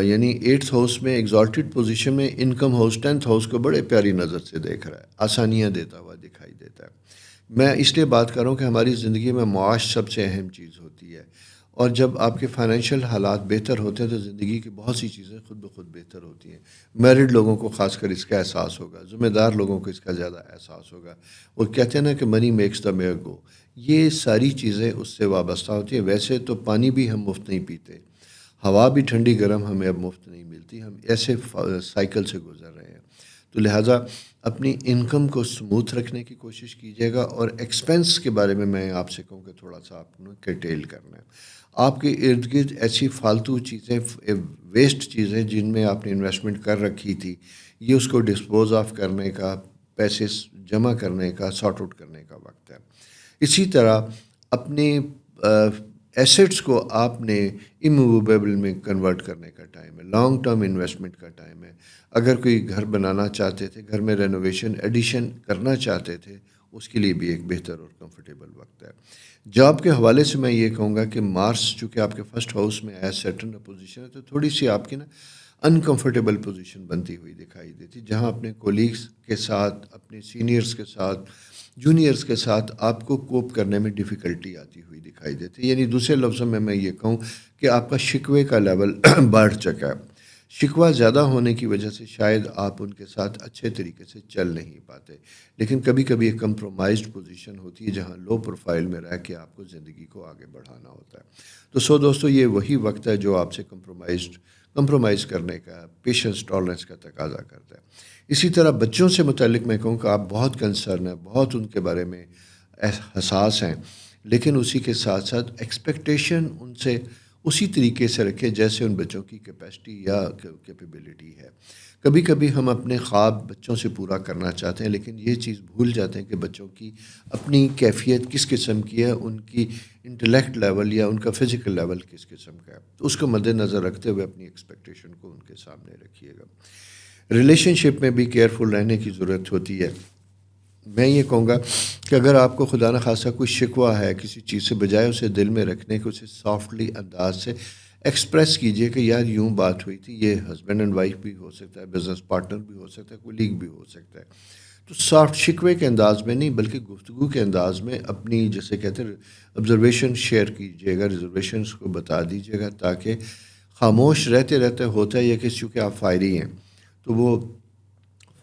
یعنی 8th ہاؤس میں ایگزالٹڈ پوزیشن میں، انکم ہاؤس 10th ہاؤس کو بڑے پیاری نظر سے دیکھ رہا ہے، آسانیاں دیتا ہوا دکھائی دیتا ہے. میں اس لیے بات کر رہا ہوں کہ ہماری زندگی میں معاش سب سے اہم چیز ہوتی ہے، اور جب آپ کے فائنینشیل حالات بہتر ہوتے ہیں تو زندگی کی بہت سی چیزیں خود بخود بہتر ہوتی ہیں. میرڈ لوگوں کو خاص کر اس کا احساس ہوگا، ذمہ دار لوگوں کو اس کا زیادہ احساس ہوگا. وہ کہتے ہیں نا کہ منی میکس دا میئر گو، یہ ساری چیزیں اس سے وابستہ ہوتی ہیں. ویسے تو پانی بھی ہم مفت نہیں پیتے، ہوا بھی ٹھنڈی گرم ہمیں اب مفت نہیں ملتی، ہم ایسے سائیکل سے گزر رہے ہیں. تو لہٰذا اپنی انکم کو سموتھ رکھنے کی کوشش کیجیے گا. اور ایکسپنس کے بارے میں آپ سے کہوں کہ تھوڑا سا آپ نے کرٹیل کرنا ہے. آپ کے ارد گرد ایسی فالتو چیزیں، ویسٹ چیزیں جن میں آپ نے انویسٹمنٹ کر رکھی تھی، یہ اس کو ڈسپوز آف کرنے کا، پیسے جمع کرنے کا، سارٹ آؤٹ کرنے کا وقت ہے. اسی طرح اپنے ایسٹس کو آپ نے اموویبل میں کنورٹ کرنے کا ٹائم ہے، لانگ ٹرم انویسٹمنٹ کا ٹائم ہے. اگر کوئی گھر بنانا چاہتے تھے، گھر میں رینوویشن ایڈیشن کرنا چاہتے تھے، اس کے لیے بھی ایک بہتر اور کمفرٹیبل وقت ہے. جاب کے حوالے سے میں یہ کہوں گا کہ مارس چونکہ آپ کے فرسٹ ہاؤس میں ہے، سیٹرن پوزیشن ہے، تو تھوڑی سی آپ کی نا انکمفرٹیبل پوزیشن بنتی ہوئی دکھائی دیتی، جہاں اپنے کولیگس کے ساتھ، اپنے سینئرس کے ساتھ، جونیئرس کے ساتھ آپ کو کوپ کرنے میں ڈیفیکلٹی آتی ہوئی دکھائی دیتی. یعنی دوسرے لفظوں میں یہ کہوں کہ آپ کا شکوے کا لیول بڑھ چکا ہے. شکوہ زیادہ ہونے کی وجہ سے شاید آپ ان کے ساتھ اچھے طریقے سے چل نہیں پاتے. لیکن کبھی کبھی ایک کمپرومائزڈ پوزیشن ہوتی ہے جہاں لو پروفائل میں رہ کے آپ کو زندگی کو آگے بڑھانا ہوتا ہے. تو دوستو یہ وہی وقت ہے جو آپ سے کمپرومائز کرنے کا، پیشنس، ٹالرنس کا تقاضا کرتا ہے. اسی طرح بچوں سے متعلق میں کہوں کہ آپ بہت کنسرن ہیں، بہت ان کے بارے میں حساس ہیں، لیکن اسی کے ساتھ ساتھ ایکسپیکٹیشن ان سے اسی طریقے سے رکھے جیسے ان بچوں کی کیپیسٹی یا کیپیبلٹی ہے. کبھی کبھی ہم اپنے خواب بچوں سے پورا کرنا چاہتے ہیں، لیکن یہ چیز بھول جاتے ہیں کہ بچوں کی اپنی کیفیت کس قسم کی ہے، ان کی انٹلیکٹ لیول یا ان کا فزیکل لیول کس قسم کا ہے. تو اس کو مد نظر رکھتے ہوئے اپنی ایکسپیکٹیشن کو ان کے سامنے رکھیے گا. ریلیشن شپ میں بھی کیئرفل رہنے کی ضرورت ہوتی ہے. میں یہ کہوں گا کہ اگر آپ کو خدا نخواستہ کوئی شکوہ ہے کسی چیز سے، بجائے اسے دل میں رکھنے کے، اسے سافٹلی انداز سے ایکسپریس کیجئے کہ یار یوں بات ہوئی تھی. یہ ہسبینڈ اینڈ وائف بھی ہو سکتا ہے، بزنس پارٹنر بھی ہو سکتا ہے، کولیگ بھی ہو سکتا ہے. تو سافٹ شکوے کے انداز میں نہیں بلکہ گفتگو کے انداز میں اپنی جیسے کہتے ہیں آبزرویشن شیئر کیجیے گا، ریزرویشنس کو بتا دیجیے گا، تاکہ خاموش رہتے رہتے ہوتا ہے یہ کہ چونکہ آپ فائری ہیں تو وہ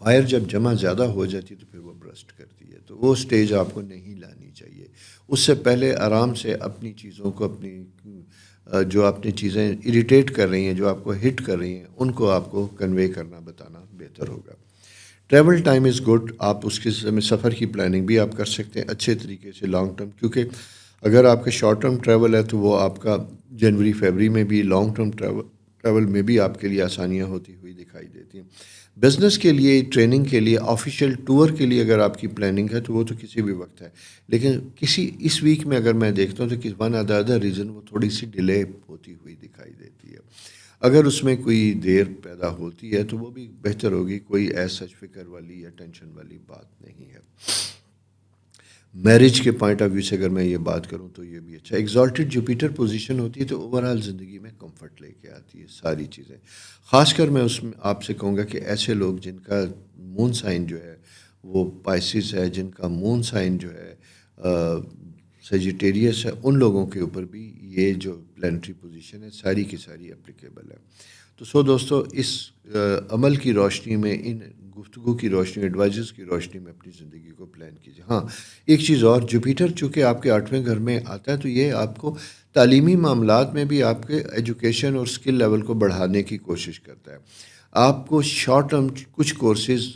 فائر جب جمع زیادہ ہو جاتی ہے تو پھر وہ برسٹ کرتی ہے. تو وہ سٹیج آپ کو نہیں لانی چاہیے. اس سے پہلے آرام سے اپنی چیزوں کو، اپنی جو اپنی چیزیں اریٹیٹ کر رہی ہیں، جو آپ کو ہٹ کر رہی ہیں، ان کو آپ کو کنوے کرنا، بتانا بہتر ہوگا. Travel time is good. آپ اس کے میں سفر کی پلاننگ بھی آپ کر سکتے ہیں اچھے طریقے سے لانگ ٹرم، کیونکہ اگر آپ کا شارٹ ٹرم ٹریول ہے تو وہ آپ کا جنوری فیبری میں بھی، لانگ ٹرم ٹریول میں بھی آپ کے لیے آسانیاں ہوتی ہوئی دکھائی دیتی ہیں. بزنس کے لیے، ٹریننگ کے لیے، آفیشیل ٹور کے لیے اگر آپ کی پلاننگ ہے تو وہ تو کسی بھی وقت ہے، لیکن اس ویک میں اگر میں دیکھتا ہوں تو ون ادر ریزن وہ تھوڑی سی ڈیلے ہوتی ہوئی دکھائی دیتی ہے. اگر اس میں کوئی دیر پیدا ہوتی ہے تو وہ بھی بہتر ہوگی، کوئی سچ فکر والی یا ٹینشن والی بات نہیں ہے. میرج کے پوائنٹ آف ویو سے اگر میں یہ بات کروں تو یہ بھی اچھا. ایگزالٹڈ جوپیٹر پوزیشن ہوتی ہے تو اوور آل زندگی میں کمفرٹ لے کے آتی ہے ساری چیزیں. خاص کر میں اس میں آپ سے کہوں گا کہ ایسے لوگ جن کا مون سائن جو ہے وہ پائسس ہے، جن کا مون سائن جو ہے سیجیٹیریس ہے، ان لوگوں کے اوپر بھی یہ جو پلانٹری پوزیشن ہے ساری کی ساری اپلیکیبل ہے. تو دوستو اس عمل کی روشنی میں، ان گفتگو کی روشنی، ایڈوائزز کی روشنی میں اپنی زندگی کو پلان کیجیے۔ ہاں، ایک چیز اور، جوپیٹر چونکہ آپ کے 8ویں گھر میں آتا ہے تو یہ آپ کو تعلیمی معاملات میں بھی آپ کے ایجوکیشن اور اسکل لیول کو بڑھانے کی کوشش کرتا ہے۔ آپ کو شارٹ ٹرم کچھ کورسز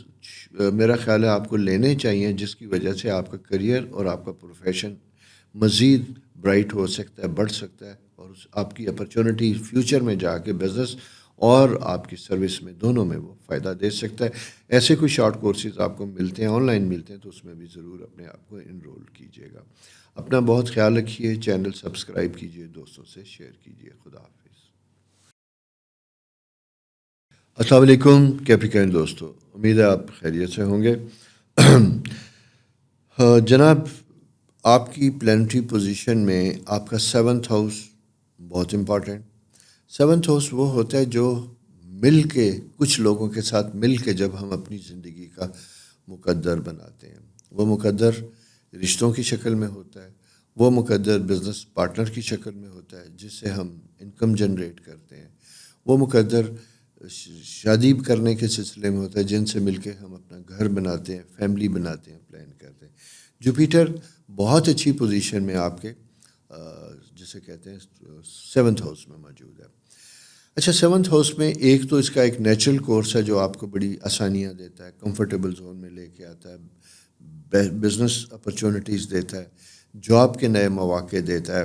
میرا خیال ہے آپ کو لینے چاہیے، جس کی وجہ سے آپ کا کریئر اور آپ کا پروفیشن مزید برائٹ ہو سکتا ہے، بڑھ سکتا ہے، اور آپ کی اپرچونٹی فیوچر میں جا کے بزنس اور آپ کی سروس میں دونوں میں وہ فائدہ دے سکتا ہے۔ ایسے کوئی شارٹ کورسز آپ کو ملتے ہیں، آن لائن ملتے ہیں، تو اس میں بھی ضرور اپنے آپ کو انرول کیجیے گا۔ اپنا بہت خیال رکھیے، چینل سبسکرائب کیجیے، دوستوں سے شیئر کیجیے۔ خدا حافظ۔ السلام علیکم کیپریکین دوستو، امید ہے آپ خیریت سے ہوں گے۔ جناب، آپ کی پلانٹری پوزیشن میں آپ کا 7th ہاؤس بہت امپورٹنٹ۔ 7th ہاؤس وہ ہوتا ہے جو مل کے، کچھ لوگوں کے ساتھ مل کے جب ہم اپنی زندگی کا مقدر بناتے ہیں، وہ مقدر رشتوں کی شکل میں ہوتا ہے، وہ مقدر بزنس پارٹنر کی شکل میں ہوتا ہے جس سے ہم انکم جنریٹ کرتے ہیں، وہ مقدر شادی کرنے کے سلسلے میں ہوتا ہے جن سے مل کے ہم اپنا گھر بناتے ہیں، فیملی بناتے ہیں، پلان کرتے ہیں۔ جوپیٹر بہت اچھی پوزیشن میں آپ کے جسے کہتے ہیں 7th ہاؤس میں موجود ہے۔ اچھا، 7th ہاؤس میں ایک تو اس کا ایک نیچرل کورس ہے جو آپ کو بڑی آسانیاں دیتا ہے، کمفرٹیبل زون میں لے کے آتا ہے، بزنس اپرچونٹیز دیتا ہے، جاب کے نئے مواقع دیتا ہے۔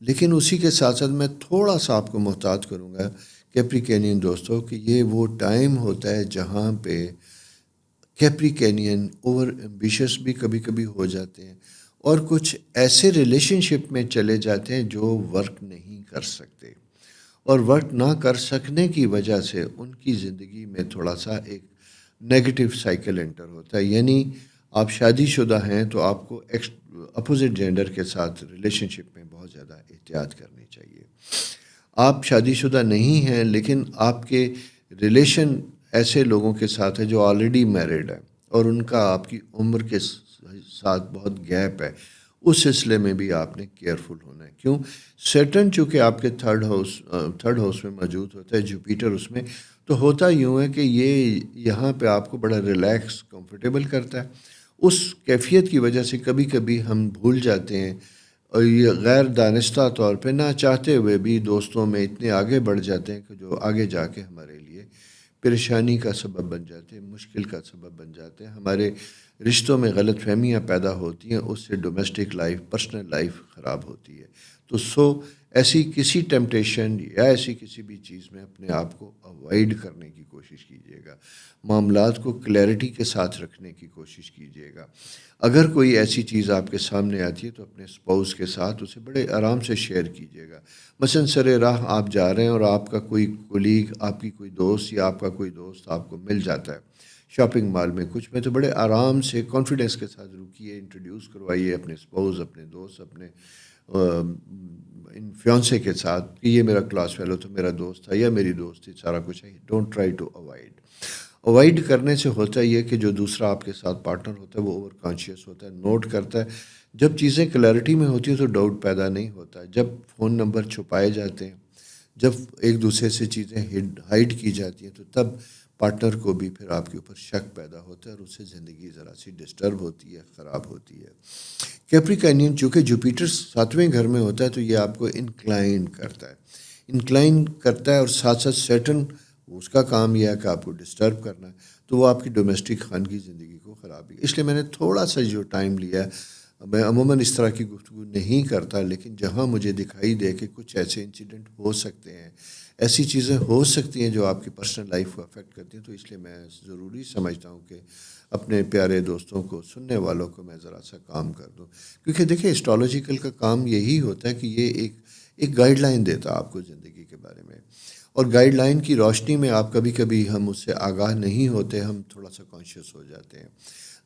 لیکن اسی کے ساتھ ساتھ میں تھوڑا سا آپ کو محتاط کروں گا کیپریکینین دوستوں کہ یہ وہ ٹائم ہوتا ہے جہاں پہ کیپریکینین اوور ایمبیشس بھی کبھی کبھی ہو جاتے ہیں، اور کچھ ایسے ریلیشن شپ میں چلے جاتے ہیں جو ورک نہیں کر سکتے، اور ورک نہ کر سکنے کی وجہ سے ان کی زندگی میں تھوڑا سا ایک نیگیٹو سائیکل انٹر ہوتا ہے۔ یعنی آپ شادی شدہ ہیں تو آپ کو اپوزٹ جینڈر کے ساتھ ریلیشن شپ میں بہت زیادہ احتیاط کرنی چاہیے۔ آپ شادی شدہ نہیں ہیں لیکن آپ کے ریلیشن ایسے لوگوں کے ساتھ ہے جو آلریڈی میرڈ ہے اور ان کا آپ کی عمر کے ساتھ بہت گیپ ہے، اس سلسلے میں بھی آپ نے کیئرفل ہونا ہے۔ کیوں؟ سیٹرن چونکہ آپ کے تھرڈ ہاؤس میں موجود ہوتا ہے، جوپیٹر اس میں، تو ہوتا یوں ہے کہ یہ یہاں پہ آپ کو بڑا ریلیکس کمفرٹیبل کرتا ہے۔ اس کیفیت کی وجہ سے کبھی کبھی ہم بھول جاتے ہیں، اور یہ غیر دانستہ طور پہ نہ چاہتے ہوئے بھی دوستوں میں اتنے آگے بڑھ جاتے ہیں کہ جو آگے جا کے ہمارے لیے پریشانی کا سبب بن جاتے ہیں، مشکل کا سبب بن جاتے ہیں، ہمارے رشتوں میں غلط فہمیاں پیدا ہوتی ہیں، اس سے ڈومیسٹک لائف، پرسنل لائف خراب ہوتی ہے۔ تو ایسی کسی ٹیمپٹیشن یا ایسی کسی بھی چیز میں اپنے آپ کو اوائڈ کرنے کی کوشش کیجیے گا، معاملات کو کلیئرٹی کے ساتھ رکھنے کی کوشش کیجیے گا۔ اگر کوئی ایسی چیز آپ کے سامنے آتی ہے تو اپنے اسپاؤس کے ساتھ اسے بڑے آرام سے شیئر کیجیے گا۔ مثلاً سر راہ آپ جا رہے ہیں اور آپ کا کوئی کولیگ، آپ کی کوئی دوست یا آپ کا کوئی دوست آپ کو مل جاتا ہے شاپنگ مال میں کچھ میں، تو بڑے آرام سے کانفیڈنس کے ساتھ رکیے، انٹروڈیوس کروائیے اپنے اسپاؤس، اپنے دوست، اپنے ان فیونسے کے ساتھ کہ یہ میرا کلاس فیلو تھا، میرا دوست تھا یا میری دوست تھی، سارا کچھ ہے۔ ڈونٹ ٹرائی ٹو اوائڈ کرنے سے ہوتا ہے یہ کہ جو دوسرا آپ کے ساتھ پارٹنر ہوتا ہے وہ اوور کانشیس ہوتا ہے، نوٹ کرتا ہے۔ جب چیزیں کلیئرٹی میں ہوتی ہیں تو ڈاؤٹ پیدا نہیں ہوتا ہے۔ جب فون نمبر چھپائے جاتے ہیں، جب ایک دوسرے سے چیزیں ہائڈ کی جاتی ہیں، تو تب پارٹنر کو بھی پھر آپ کے اوپر شک پیدا ہوتا ہے اور اس سے زندگی ذرا سی ڈسٹرب ہوتی ہے، خراب ہوتی ہے۔ کیپریکینین چونکہ جوپیٹر 7ویں گھر میں ہوتا ہے تو یہ آپ کو انکلائن کرتا ہے اور ساتھ ساتھ سیٹرن اس کا کام یہ ہے کہ آپ کو ڈسٹرب کرنا ہے، تو وہ آپ کی ڈومیسٹک خانگی زندگی کو خراب ہے۔ اس لیے میں نے تھوڑا سا جو ٹائم لیا ہے، میں عموماً اس طرح کی گفتگو نہیں کرتا، لیکن جہاں مجھے دکھائی دے کہ کچھ ایسے انسیڈنٹ ہو سکتے ہیں، ایسی چیزیں ہو سکتی ہیں جو آپ کی پرسنل لائف کو افیکٹ کرتی ہیں، تو اس لیے میں ضروری سمجھتا ہوں کہ اپنے پیارے دوستوں کو، سننے والوں کو میں ذرا سا کام کر دوں۔ کیونکہ دیکھیں اسٹرالوجیکل کا کام یہی ہوتا ہے کہ یہ ایک گائیڈ لائن دیتا ہے آپ کو زندگی کے بارے میں، اور گائیڈ لائن کی روشنی میں آپ کبھی کبھی ہم اس سے آگاہ نہیں ہوتے، ہم تھوڑا سا کانشیس ہو جاتے ہیں،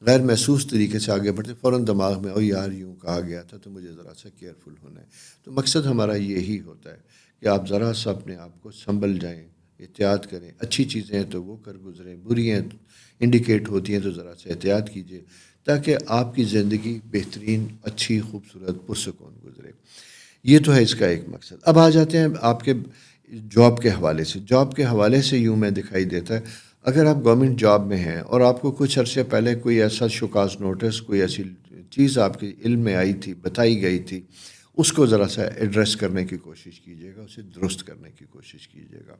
غیر محسوس طریقے سے آگے بڑھتے، فوراً دماغ میں یار یوں کہا گیا تھا تو مجھے ذرا سا کیئرفل ہونا ہے۔ تو مقصد ہمارا یہی ہوتا ہے کہ آپ ذرا سا اپنے آپ کو سنبھل جائیں، احتیاط کریں، اچھی چیزیں ہیں تو وہ کر گزریں، بری ہیں انڈیکیٹ ہوتی ہیں تو ذرا سا احتیاط کیجیے تاکہ آپ کی زندگی بہترین، اچھی، خوبصورت، پرسکون گزرے۔ یہ تو ہے اس کا ایک مقصد۔ اب آ جاتے ہیں آپ کے جاب کے حوالے سے یوں میں دکھائی دیتا ہے، اگر آپ گورنمنٹ جاب میں ہیں اور آپ کو کچھ عرصے پہلے کوئی ایسا شوکاز نوٹس، کوئی ایسی چیز آپ کے علم میں آئی تھی، بتائی گئی تھی، اس کو ذرا سا ایڈریس کرنے کی کوشش کیجیے گا، اسے درست کرنے کی کوشش کیجیے گا۔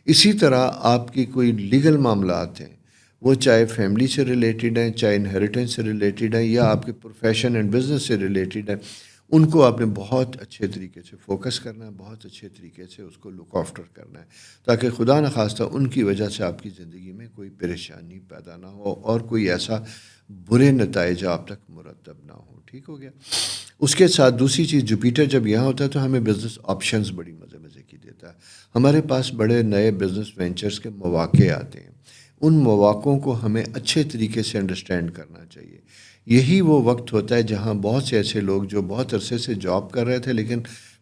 اسی طرح آپ کی کوئی لیگل معاملات ہیں، وہ چاہے فیملی سے ریلیٹڈ ہیں، چاہے انہیریٹنس سے ریلیٹڈ ہیں، یا آپ کے پروفیشن اینڈ بزنس سے ریلیٹڈ ہیں، ان کو آپ نے بہت اچھے طریقے سے فوکس کرنا ہے، بہت اچھے طریقے سے اس کو لک آفٹر کرنا ہے، تاکہ خدا نخواستہ ان کی وجہ سے آپ کی زندگی میں کوئی پریشانی پیدا نہ ہو اور کوئی ایسا برے نتائج آپ تک مرتب نہ ہو۔ ٹھیک ہو گیا؟ اس کے ساتھ دوسری چیز، جوپیٹر جب یہاں ہوتا ہے تو ہمیں بزنس آپشنز بڑی مزے مزے کی دیتا ہے، ہمارے پاس بڑے نئے بزنس وینچرز کے مواقع آتے ہیں، ان مواقعوں کو ہمیں اچھے طریقے سے انڈرسٹینڈ کرنا چاہیے۔ یہی وہ وقت ہوتا ہے جہاں بہت سے ایسے لوگ جو بہت عرصے سے جاب کر رہے تھے، لیکن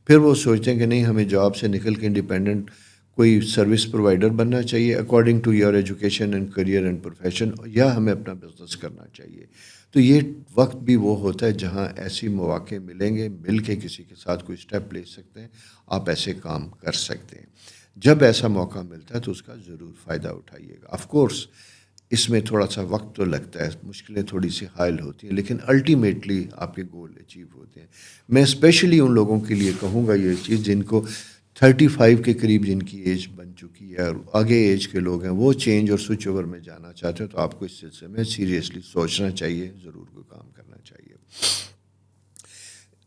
پھر وہ سوچتے ہیں کہ نہیں، ہمیں جاب سے نکل کے انڈیپینڈنٹ کوئی سروس پرووائڈر بننا چاہیے according to your education and career and profession, یا ہمیں اپنا بزنس کرنا چاہیے۔ تو یہ وقت بھی وہ ہوتا ہے جہاں ایسی مواقع ملیں گے، مل کے کسی کے ساتھ کوئی سٹیپ لے سکتے ہیں، آپ ایسے کام کر سکتے ہیں۔ جب ایسا موقع ملتا ہے تو اس کا ضرور فائدہ اٹھائیے گا۔ آف کورس اس میں تھوڑا سا وقت تو لگتا ہے، مشکلیں تھوڑی سی حائل ہوتی ہیں، لیکن الٹیمیٹلی آپ کے گول اچیو ہوتے ہیں۔ میں اسپیشلی ان لوگوں کے لیے کہوں گا یہ چیز جن کو 35 کے قریب جن کی ایج بن چکی ہے اور آگے ایج کے لوگ ہیں، وہ چینج اور سوئچ اوور میں جانا چاہتے ہیں، تو آپ کو اس سلسلے میں سیریسلی سوچنا چاہیے، ضرور کوئی کام کرنا چاہیے۔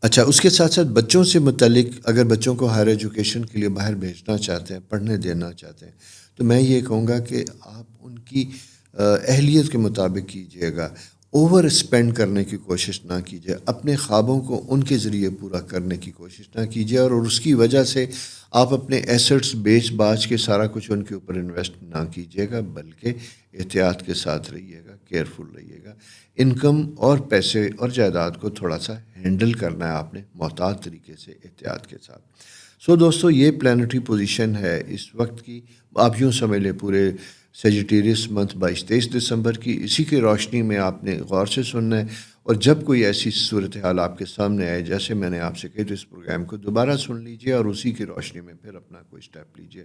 اچھا، اس کے ساتھ ساتھ بچوں سے متعلق، اگر بچوں کو ہائر ایجوکیشن کے لیے باہر بھیجنا چاہتے ہیں، پڑھنے دینا چاہتے ہیں، تو میں یہ کہوں گا کہ آپ ان کی اہلیت کے مطابق کیجیے گا، اوور اسپینڈ کرنے کی کوشش نہ کیجیے، اپنے خوابوں کو ان کے ذریعے پورا کرنے کی کوشش نہ کیجیے، اور اس کی وجہ سے آپ اپنے ایسٹس بیچ باچ کے سارا کچھ ان کے اوپر انویسٹ نہ کیجیے گا، بلکہ احتیاط کے ساتھ رہیے گا، کیئرفل رہیے گا۔ انکم اور پیسے اور جائیداد کو تھوڑا سا ہینڈل کرنا ہے آپ نے محتاط طریقے سے، احتیاط کے ساتھ۔ سو دوستو، یہ پلانٹری پوزیشن ہے اس وقت کی، آپ یوں سمجھ لیں پورے سیجیٹیریس منتھ 22-23 دسمبر کی، اسی کی روشنی میں آپ نے غور سے سننا ہے، اور جب کوئی ایسی صورتحال آپ کے سامنے آئے جیسے میں نے آپ سے کہی، تو اس پروگرام کو دوبارہ سن لیجئے اور اسی کی روشنی میں پھر اپنا کوئی سٹیپ لیجئے۔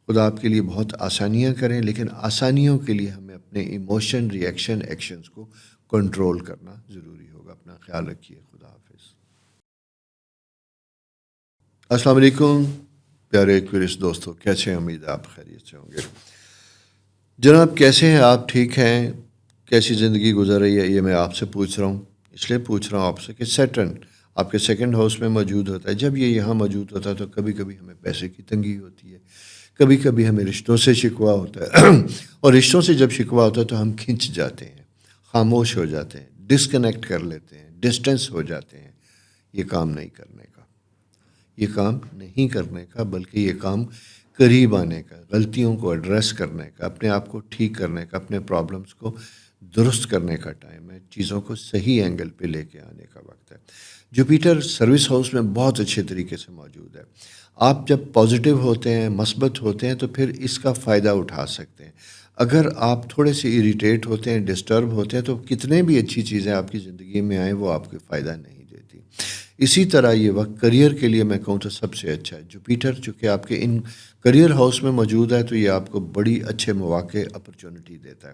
خدا آپ کے لیے بہت آسانیاں کریں، لیکن آسانیوں کے لیے ہمیں اپنے ایموشن، ری ایکشن، ایکشنز کو کنٹرول کرنا ضروری ہوگا۔ اپنا خیال رکھیے، خدا حافظ۔ السلام علیکم پیارے ایکویریس دوستو، کیسے ہیں؟ امید آپ خیریت سے ہوں گے۔ جناب کیسے ہیں آپ؟ ٹھیک ہیں؟ کیسی زندگی گزر رہی ہے؟ یہ میں آپ سے پوچھ رہا ہوں، اس لیے پوچھ رہا ہوں آپ سے کہ سیٹرن آپ کے سیکنڈ ہاؤس میں موجود ہوتا ہے، جب یہ یہاں موجود ہوتا ہے تو کبھی کبھی ہمیں پیسے کی تنگی ہوتی ہے، کبھی کبھی ہمیں رشتوں سے شکوہ ہوتا ہے اور رشتوں سے جب شکوہ ہوتا ہے تو ہم کھنچ جاتے ہیں، خاموش ہو جاتے ہیں، ڈسکنیکٹ کر لیتے ہیں، ڈسٹینس ہو جاتے ہیں۔ یہ کام نہیں کرنے کا، یہ کام نہیں کرنے کا، بلکہ یہ کام قریب آنے کا، غلطیوں کو ایڈریس کرنے کا، اپنے آپ کو ٹھیک کرنے کا، اپنے پرابلمس کو درست کرنے کا ٹائم ہے، چیزوں کو صحیح اینگل پہ لے کے آنے کا وقت ہے۔ جوپیٹر سروس ہاؤس میں بہت اچھے طریقے سے موجود ہے۔ آپ جب پازیٹیو ہوتے ہیں، مثبت ہوتے ہیں، تو پھر اس کا فائدہ اٹھا سکتے ہیں۔ اگر آپ تھوڑے سے اریٹیٹ ہوتے ہیں، ڈسٹرب ہوتے ہیں، تو کتنے بھی اچھی چیزیں آپ کی زندگی میں آئیں وہ آپ کو فائدہ نہیں دیتی۔ اسی طرح یہ وقت کریئر کے لیے میں کہوں تو سب سے اچھا ہے۔ جوپیٹر چونکہ آپ کے ان کریئر ہاؤس میں موجود ہے تو یہ آپ کو بڑی اچھے مواقع، اپرچونٹی دیتا ہے،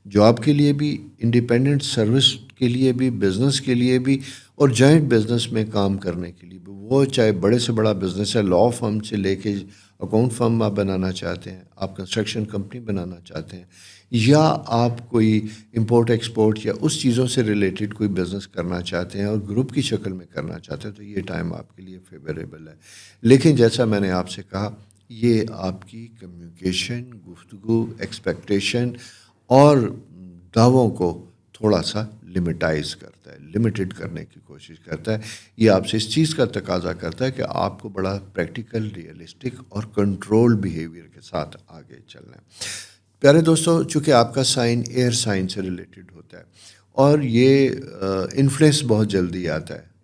جاب کے لیے بھی، انڈیپینڈنٹ سروس کے لیے بھی، بزنس کے لیے بھی، اور جوائنٹ بزنس میں کام کرنے کے لیے بھی۔ وہ چاہے بڑے سے بڑا بزنس ہے، لا فرم سے لے کے اکاؤنٹ فرم آپ بنانا چاہتے ہیں، آپ کنسٹرکشن کمپنی بنانا چاہتے ہیں، یا آپ کوئی امپورٹ ایکسپورٹ یا اس چیزوں سے ریلیٹڈ کوئی بزنس کرنا چاہتے ہیں اور گروپ کی شکل میں کرنا چاہتے ہیں، تو یہ ٹائم آپ کے لیے فیوریبل ہے۔ لیکن جیسا میں نے آپ سے کہا، یہ آپ کی کمیونیکیشن، گفتگو، ایکسپیکٹیشن اور دعووں کو تھوڑا سا لمٹائز کرتا ہے، لمیٹڈ کرنے کی کوشش کرتا ہے۔ یہ آپ سے اس چیز کا تقاضا کرتا ہے کہ آپ کو بڑا پریکٹیکل، ریئلسٹک اور کنٹرول بیہیویئر کے ساتھ آگے چلنا ہے۔ پیارے دوستو، چونکہ آپ کا سائن ایئر سائن سے ریلیٹڈ ہوتا ہے اور یہ انفلوئنس بہت جلدی آتا ہے،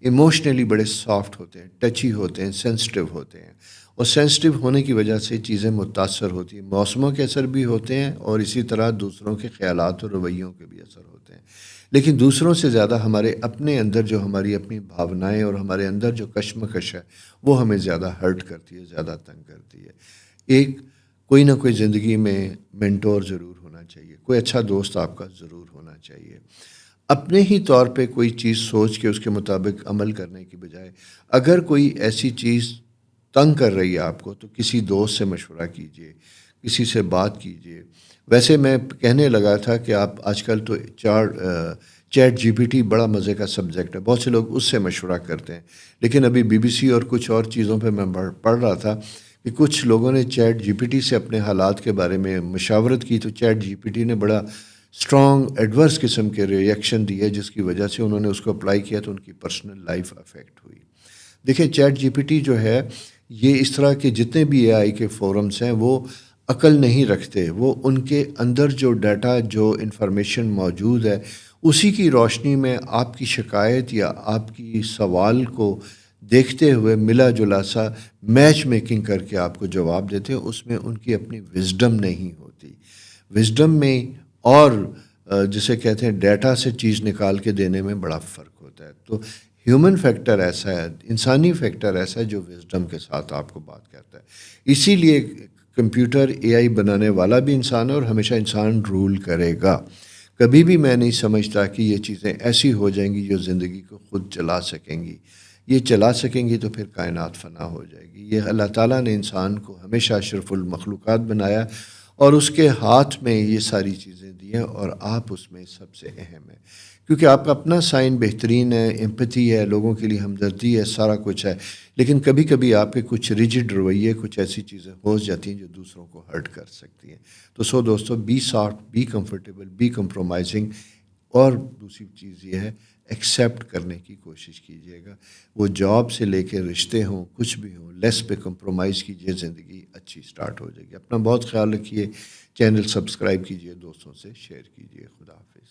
ایموشنلی بڑے سافٹ ہوتے ہیں، ٹچی ہوتے ہیں، سینسٹیو ہوتے ہیں، اور سینسٹیو ہونے کی وجہ سے چیزیں متاثر ہوتی ہیں، موسموں کے اثر بھی ہوتے ہیں اور اسی طرح دوسروں کے خیالات اور رویوں کے بھی اثر ہوتے ہیں، لیکن دوسروں سے زیادہ ہمارے اپنے اندر جو ہماری اپنی بھاونائیں اور ہمارے اندر جو کشمکش ہے وہ ہمیں زیادہ ہرٹ کرتی ہے، زیادہ تنگ کرتی ہے۔ ایک کوئی نہ کوئی زندگی میں مینٹور ضرور ہونا چاہیے، کوئی اچھا دوست آپ کا ضرور ہونا چاہیے۔ اپنے ہی طور پہ کوئی چیز سوچ کے اس کے مطابق عمل کرنے کی بجائے اگر کوئی ایسی چیز تنگ کر رہی ہے آپ کو تو کسی دوست سے مشورہ کیجیے، کسی سے بات کیجیے۔ ویسے میں کہنے لگا تھا کہ آپ آج کل تو چیٹ جی پی ٹی بڑا مزے کا سبجیکٹ ہے، بہت سے لوگ اس سے مشورہ کرتے ہیں، لیکن ابھی بی بی سی اور کچھ اور چیزوں پہ میں پڑھ رہا تھا کہ کچھ لوگوں نے چیٹ جی پی ٹی سے اپنے حالات کے بارے میں مشاورت کی تو چیٹ جی پی ٹی نے بڑا اسٹرانگ ایڈورس قسم کے ریئیکشن دیے، جس کی وجہ سے انہوں نے اس کو اپلائی کیا تو ان کی پرسنل لائف افیکٹ ہوئی۔ دیکھیں چیٹ جی پی ٹی جو ہے یہ اس طرح کے جتنے بھی اے آئی کے فورمز ہیں وہ عقل نہیں رکھتے، وہ ان کے اندر جو ڈیٹا جو انفارمیشن موجود ہے اسی کی روشنی میں آپ کی شکایت یا آپ کی سوال کو دیکھتے ہوئے ملا جلا سا میچ میکنگ کر کے آپ کو جواب دیتے ہیں، اس میں ان کی اپنی وزڈم نہیں ہوتی۔ وزڈم میں اور جسے کہتے ہیں ڈیٹا سے چیز نکال کے دینے میں بڑا فرق ہوتا ہے۔ تو ہیومن فیکٹر ایسا ہے، انسانی فیکٹر ایسا ہے جو وزڈم کے ساتھ آپ کو بات کرتا ہے۔ اسی لیے کمپیوٹر اے آئی بنانے والا بھی انسان ہے اور ہمیشہ انسان رول کرے گا۔ کبھی بھی میں نہیں سمجھتا کہ یہ چیزیں ایسی ہو جائیں گی جو زندگی کو خود چلا سکیں گی۔ یہ چلا سکیں گی تو پھر کائنات فنا ہو جائے گی۔ یہ اللہ تعالیٰ نے انسان کو ہمیشہ اشرف المخلوقات بنایا اور اس کے ہاتھ میں یہ ساری چیزیں دی ہیں اور آپ اس میں سب سے اہم ہیں، کیونکہ آپ کا اپنا سائن بہترین ہے، ایمپتھی ہے، لوگوں کے لیے ہمدردی ہے، سارا کچھ ہے، لیکن کبھی کبھی آپ کے کچھ ریجڈ رویے، کچھ ایسی چیزیں ہو جاتی ہیں جو دوسروں کو ہرٹ کر سکتی ہیں۔ تو دوستو be soft, be comfortable, be compromising, اور دوسری چیز یہ ہے ایکسیپٹ کرنے کی کوشش کیجیے گا۔ وہ جاب سے لے کے رشتے ہوں، کچھ بھی ہوں، لیس پہ کمپرومائز کیجیے، زندگی اچھی سٹارٹ ہو جائے گی۔ اپنا بہت خیال رکھیے، چینل سبسکرائب کیجیے، دوستوں سے شیئر کیجیے۔ خدا حافظ۔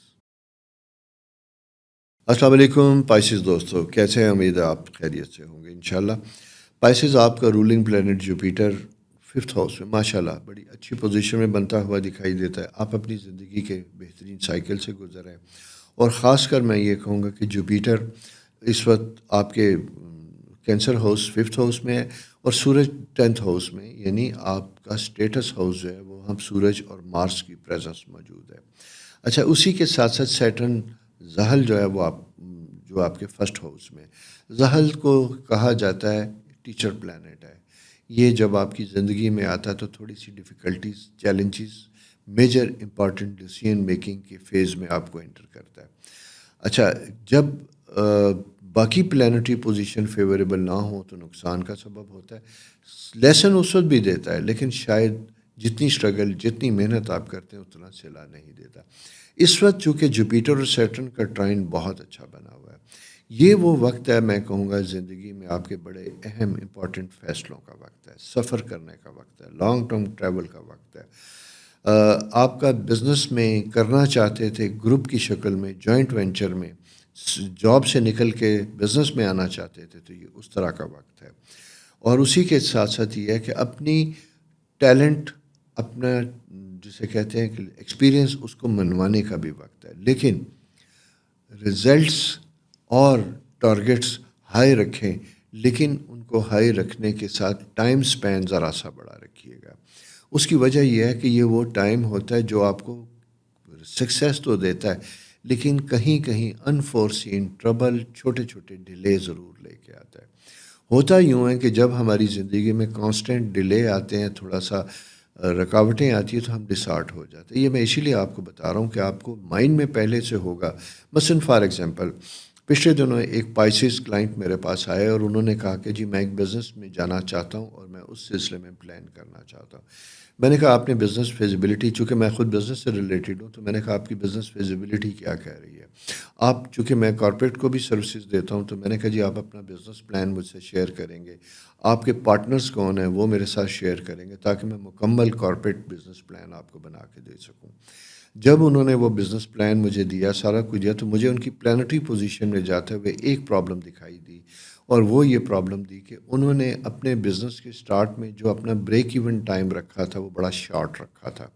السلام علیکم پائسز دوستو، کیسے ہیں؟ امید ہے آپ خیریت سے ہوں گے انشاءاللہ۔ پائسز آپ کا rolling planet Jupiter 5th house میں ماشاءاللہ بڑی اچھی پوزیشن میں بنتا ہوا دکھائی دیتا ہے۔ آپ اپنی زندگی کے بہترین سائیکل سے گزر رہے ہیں، اور خاص کر میں یہ کہوں گا کہ جوپیٹر اس وقت آپ کے کینسر ہاؤس 5th ہاؤس میں ہے اور سورج 10th ہاؤس میں، یعنی آپ کا اسٹیٹس ہاؤس جو ہے وہ ہم سورج اور مارس کی پریزنس موجود ہے۔ اچھا، اسی کے ساتھ ساتھ سیٹرن زحل جو ہے وہ آپ کے 1st ہاؤس میں، زحل کو کہا جاتا ہے ٹیچر پلانٹ ہے۔ یہ جب آپ کی زندگی میں آتا ہے تو تھوڑی سی difficulties, challenges, major important decision making کے فیز میں آپ کو انٹر کرتا ہے۔ اچھا، جب باقی پلانٹری پوزیشن فیوریبل نہ ہو تو نقصان کا سبب ہوتا ہے۔ لیسن اس وقت بھی دیتا ہے، لیکن شاید جتنی اسٹرگل، جتنی محنت آپ کرتے ہیں اتنا صلہ نہیں دیتا۔ اس وقت چونکہ جوپیٹر اور سیٹرن کا ٹرائن بہت اچھا بنا ہوا ہے، یہ وہ وقت ہے، میں کہوں گا زندگی میں آپ کے بڑے اہم امپورٹنٹ فیصلوں کا وقت ہے، سفر کرنے کا وقت ہے، لانگ ٹرم ٹریول کا وقت ہے۔ آپ کا بزنس میں کرنا چاہتے تھے گروپ کی شکل میں، جوائنٹ وینچر میں، جاب سے نکل کے بزنس میں آنا چاہتے تھے، تو یہ اس طرح کا وقت ہے۔ اور اسی کے ساتھ ساتھ یہ ہے کہ اپنی ٹیلنٹ، اپنا جسے کہتے ہیں کہ ایکسپیرینس، اس کو منوانے کا بھی وقت ہے، لیکن رزلٹس اور ٹارگٹس ہائی رکھیں، لیکن ان کو ہائی رکھنے کے ساتھ ٹائم سپین ذرا سا بڑا رکھیے گا۔ اس کی وجہ یہ ہے کہ یہ وہ ٹائم ہوتا ہے جو آپ کو سکسیس تو دیتا ہے، لیکن کہیں کہیں انفورسین ٹربل، چھوٹے چھوٹے ڈیلے ضرور لے کے آتا ہے۔ ہوتا یوں ہے کہ جب ہماری زندگی میں کانسٹنٹ ڈیلے آتے ہیں، تھوڑا سا رکاوٹیں آتی ہیں تو ہم ڈسارٹ ہو جاتے ہیں۔ یہ میں اسی لیے آپ کو بتا رہا ہوں کہ آپ کو مائنڈ میں پہلے سے ہوگا۔ مثلاً فار ایگزامپل، پچھلے دنوں ایک پائسز کلائنٹ میرے پاس آئے اور انہوں نے کہا کہ جی میں ایک بزنس میں جانا چاہتا ہوں اور میں اس سلسلے میں پلان کرنا چاہتا ہوں۔ میں نے کہا آپ نے بزنس فیزیبلٹی، چونکہ میں خود بزنس سے ریلیٹڈ ہوں، تو میں نے کہا آپ کی بزنس فیزیبلٹی کیا کہہ رہی ہے؟ آپ، چونکہ میں کارپوریٹ کو بھی سروسز دیتا ہوں، تو میں نے کہا جی آپ اپنا بزنس پلان مجھ سے شیئر کریں گے، آپ کے پارٹنرز کون ہیں وہ میرے ساتھ شیئر کریں گے، تاکہ میں مکمل کارپوریٹ بزنس پلان آپ کو بنا کے دے سکوں۔ جب انہوں نے وہ بزنس پلان مجھے دیا، سارا کچھ دیا، تو مجھے ان کی پلانٹری پوزیشن میں جاتے ہوئے ایک پرابلم دکھائی دی، اور وہ یہ پرابلم دی کہ انہوں نے اپنے بزنس کے سٹارٹ میں جو اپنا بریک ایون ٹائم رکھا تھا وہ بڑا شارٹ رکھا تھا۔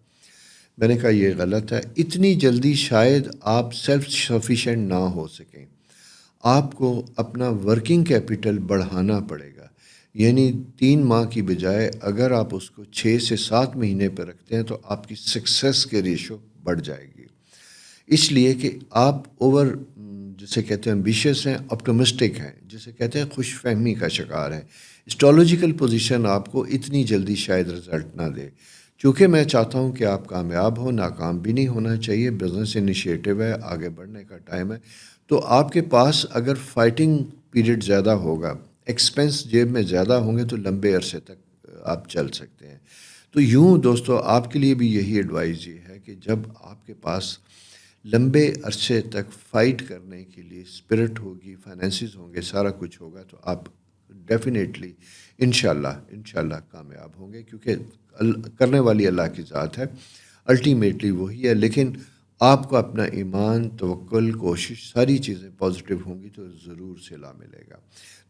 میں نے کہا یہ غلط ہے، اتنی جلدی شاید آپ سیلف سفیشینٹ نہ ہو سکیں، آپ کو اپنا ورکنگ کیپٹل بڑھانا پڑے گا، یعنی 3 ماہ کی بجائے اگر آپ اس کو 6 سے 7 مہینے پہ رکھتے ہیں تو آپ کی سکسیس کے ریشو بڑھ جائے گی، اس لیے کہ آپ جسے کہتے ہیں ایمبیشیس ہیں، آپٹمسٹک ہیں، جسے کہتے ہیں خوش فہمی کا شکار ہیں۔ اسٹرولوجیکل پوزیشن آپ کو اتنی جلدی شاید رزلٹ نہ دے، چونکہ میں چاہتا ہوں کہ آپ کامیاب ہو، ناکام بھی نہیں ہونا چاہیے، بزنس انیشیٹو ہے، آگے بڑھنے کا ٹائم ہے، تو آپ کے پاس اگر فائٹنگ پیریڈ زیادہ ہوگا، ایکسپنس جیب میں زیادہ ہوں گے، تو لمبے عرصے تک آپ چل سکتے ہیں۔ تو یوں دوستو آپ کے لیے بھی یہی ایڈوائز یہ ہے کہ جب آپ کے پاس لمبے عرصے تک فائٹ کرنے کے لیے اسپرٹ ہوگی، فائنینسز ہوں گے، سارا کچھ ہوگا، تو آپ ڈیفینیٹلی انشاءاللہ کامیاب ہوں گے، کیونکہ کرنے والی اللہ کی ذات ہے، الٹیمیٹلی وہی ہے، لیکن آپ کو اپنا ایمان، توکل، کوشش، ساری چیزیں پازیٹیو ہوں گی تو ضرور صلہ ملے گا۔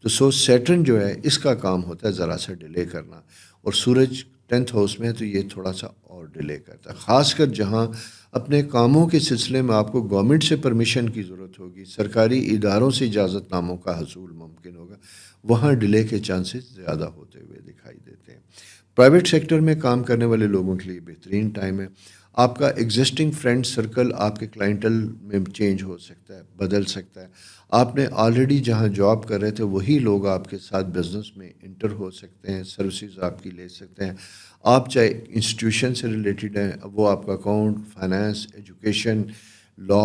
تو سیٹرن جو ہے اس کا کام ہوتا ہے ذرا سا ڈیلے کرنا، اور سورج 10th ہاؤس میں ہے تو یہ تھوڑا سا اور ڈیلے کرتا ہے، خاص کر جہاں اپنے کاموں کے سلسلے میں آپ کو گورنمنٹ سے پرمیشن کی ضرورت ہوگی، سرکاری اداروں سے اجازت ناموں کا حصول ممکن ہوگا، وہاں ڈیلے کے چانسز زیادہ ہوتے ہوئے دکھائی دیتے ہیں۔ پرائیویٹ سیکٹر میں کام کرنے والے لوگوں کے لیے بہترین ٹائم ہے۔ آپ کا ایگزسٹنگ فرینڈ سرکل آپ کے کلائنٹل میں چینج ہو سکتا ہے، بدل سکتا ہے، آپ نے آلریڈی جہاں جاب کر رہے تھے وہی لوگ آپ کے ساتھ بزنس میں انٹر ہو سکتے ہیں، سروسز آپ کی لے سکتے ہیں، آپ چاہے انسٹیٹیوشن سے ریلیٹڈ ہیں، وہ آپ کا اکاؤنٹ، فائنانس، ایجوکیشن، لا،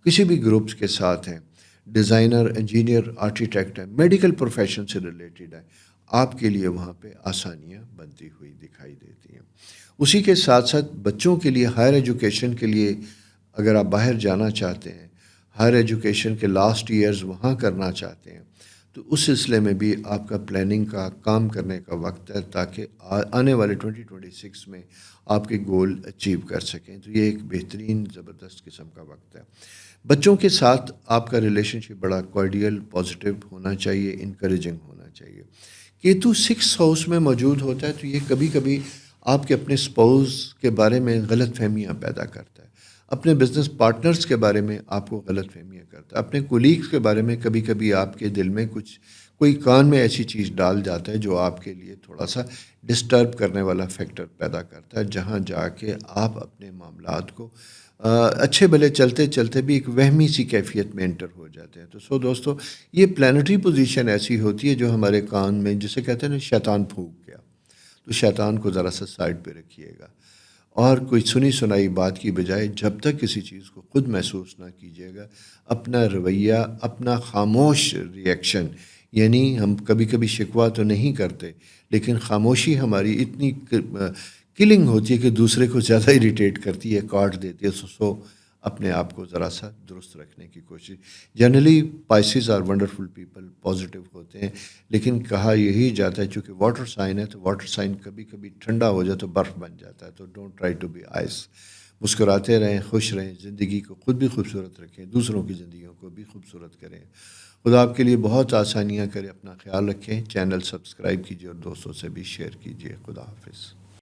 کسی بھی گروپس کے ساتھ ہیں، ڈیزائنر، انجینئر، آرکیٹیکٹ ہیں، میڈیکل پروفیشن سے ریلیٹڈ ہے، آپ کے لیے وہاں پہ آسانیاں بنتی ہوئی دکھائی دیتی ہیں۔ اسی کے ساتھ ساتھ بچوں کے لیے ہائر ایجوکیشن کے لیے اگر آپ باہر جانا چاہتے ہیں، ہائر ایجوکیشن کے لاسٹ ایئرز وہاں کرنا چاہتے ہیں، تو اس سلسلے میں بھی آپ کا پلاننگ کا کام کرنے کا وقت ہے، تاکہ آنے والے 2026 میں آپ کے گول اچیو کر سکیں، تو یہ ایک بہترین زبردست قسم کا وقت ہے۔ بچوں کے ساتھ آپ کا ریلیشن شپ بڑا کوارڈیل، پازیٹیو ہونا چاہیے، انکریجنگ ہونا چاہیے۔ کیتو 6 ہاؤس میں موجود ہوتا ہے تو یہ کبھی کبھی آپ کے اپنے سپاؤز کے بارے میں غلط فہمیاں پیدا کرتا ہے، اپنے بزنس پارٹنرز کے بارے میں آپ کو غلط فہمیاں کرتا ہے، اپنے کولیگز کے بارے میں کبھی کبھی آپ کے دل میں کوئی کان میں ایسی چیز ڈال جاتا ہے جو آپ کے لیے تھوڑا سا ڈسٹرب کرنے والا فیکٹر پیدا کرتا ہے، جہاں جا کے آپ اپنے معاملات کو اچھے بھلے چلتے چلتے بھی ایک وہمی سی کیفیت میں انٹر ہو جاتے ہیں۔ تو دوستو یہ پلانٹری پوزیشن ایسی ہوتی ہے جو ہمارے کان میں، جسے کہتے ہیں نا شیطان پھونک گیا، تو شیطان کو ذرا سا سائڈ پہ رکھیے گا، اور کوئی سنی سنائی بات کی بجائے جب تک کسی چیز کو خود محسوس نہ کیجیے گا، اپنا رویہ، اپنا خاموش ریئیکشن، یعنی ہم کبھی کبھی شکوہ تو نہیں کرتے، لیکن خاموشی ہماری اتنی کلنگ ہوتی ہے کہ دوسرے کو زیادہ اریٹیٹ کرتی ہے، کاٹ دیتی ہے، سو اپنے آپ کو ذرا سا درست رکھنے کی کوشش۔ Generally Pisces are wonderful people, positive ہوتے ہیں، لیکن کہا یہی جاتا ہے چونکہ واٹر سائن ہے تو واٹر سائن کبھی کبھی ٹھنڈا ہو جائے تو برف بن جاتا ہے، تو don't try to be ice. مسکراتے رہیں، خوش رہیں، زندگی کو خود بھی خوبصورت رکھیں، دوسروں کی زندگیوں کو بھی خوبصورت کریں۔ خدا آپ کے لیے بہت آسانیاں کرے، اپنا خیال رکھیں، چینل سبسکرائب کیجیے اور دوستوں سے بھی شیئر کیجیے۔ خدا حافظ۔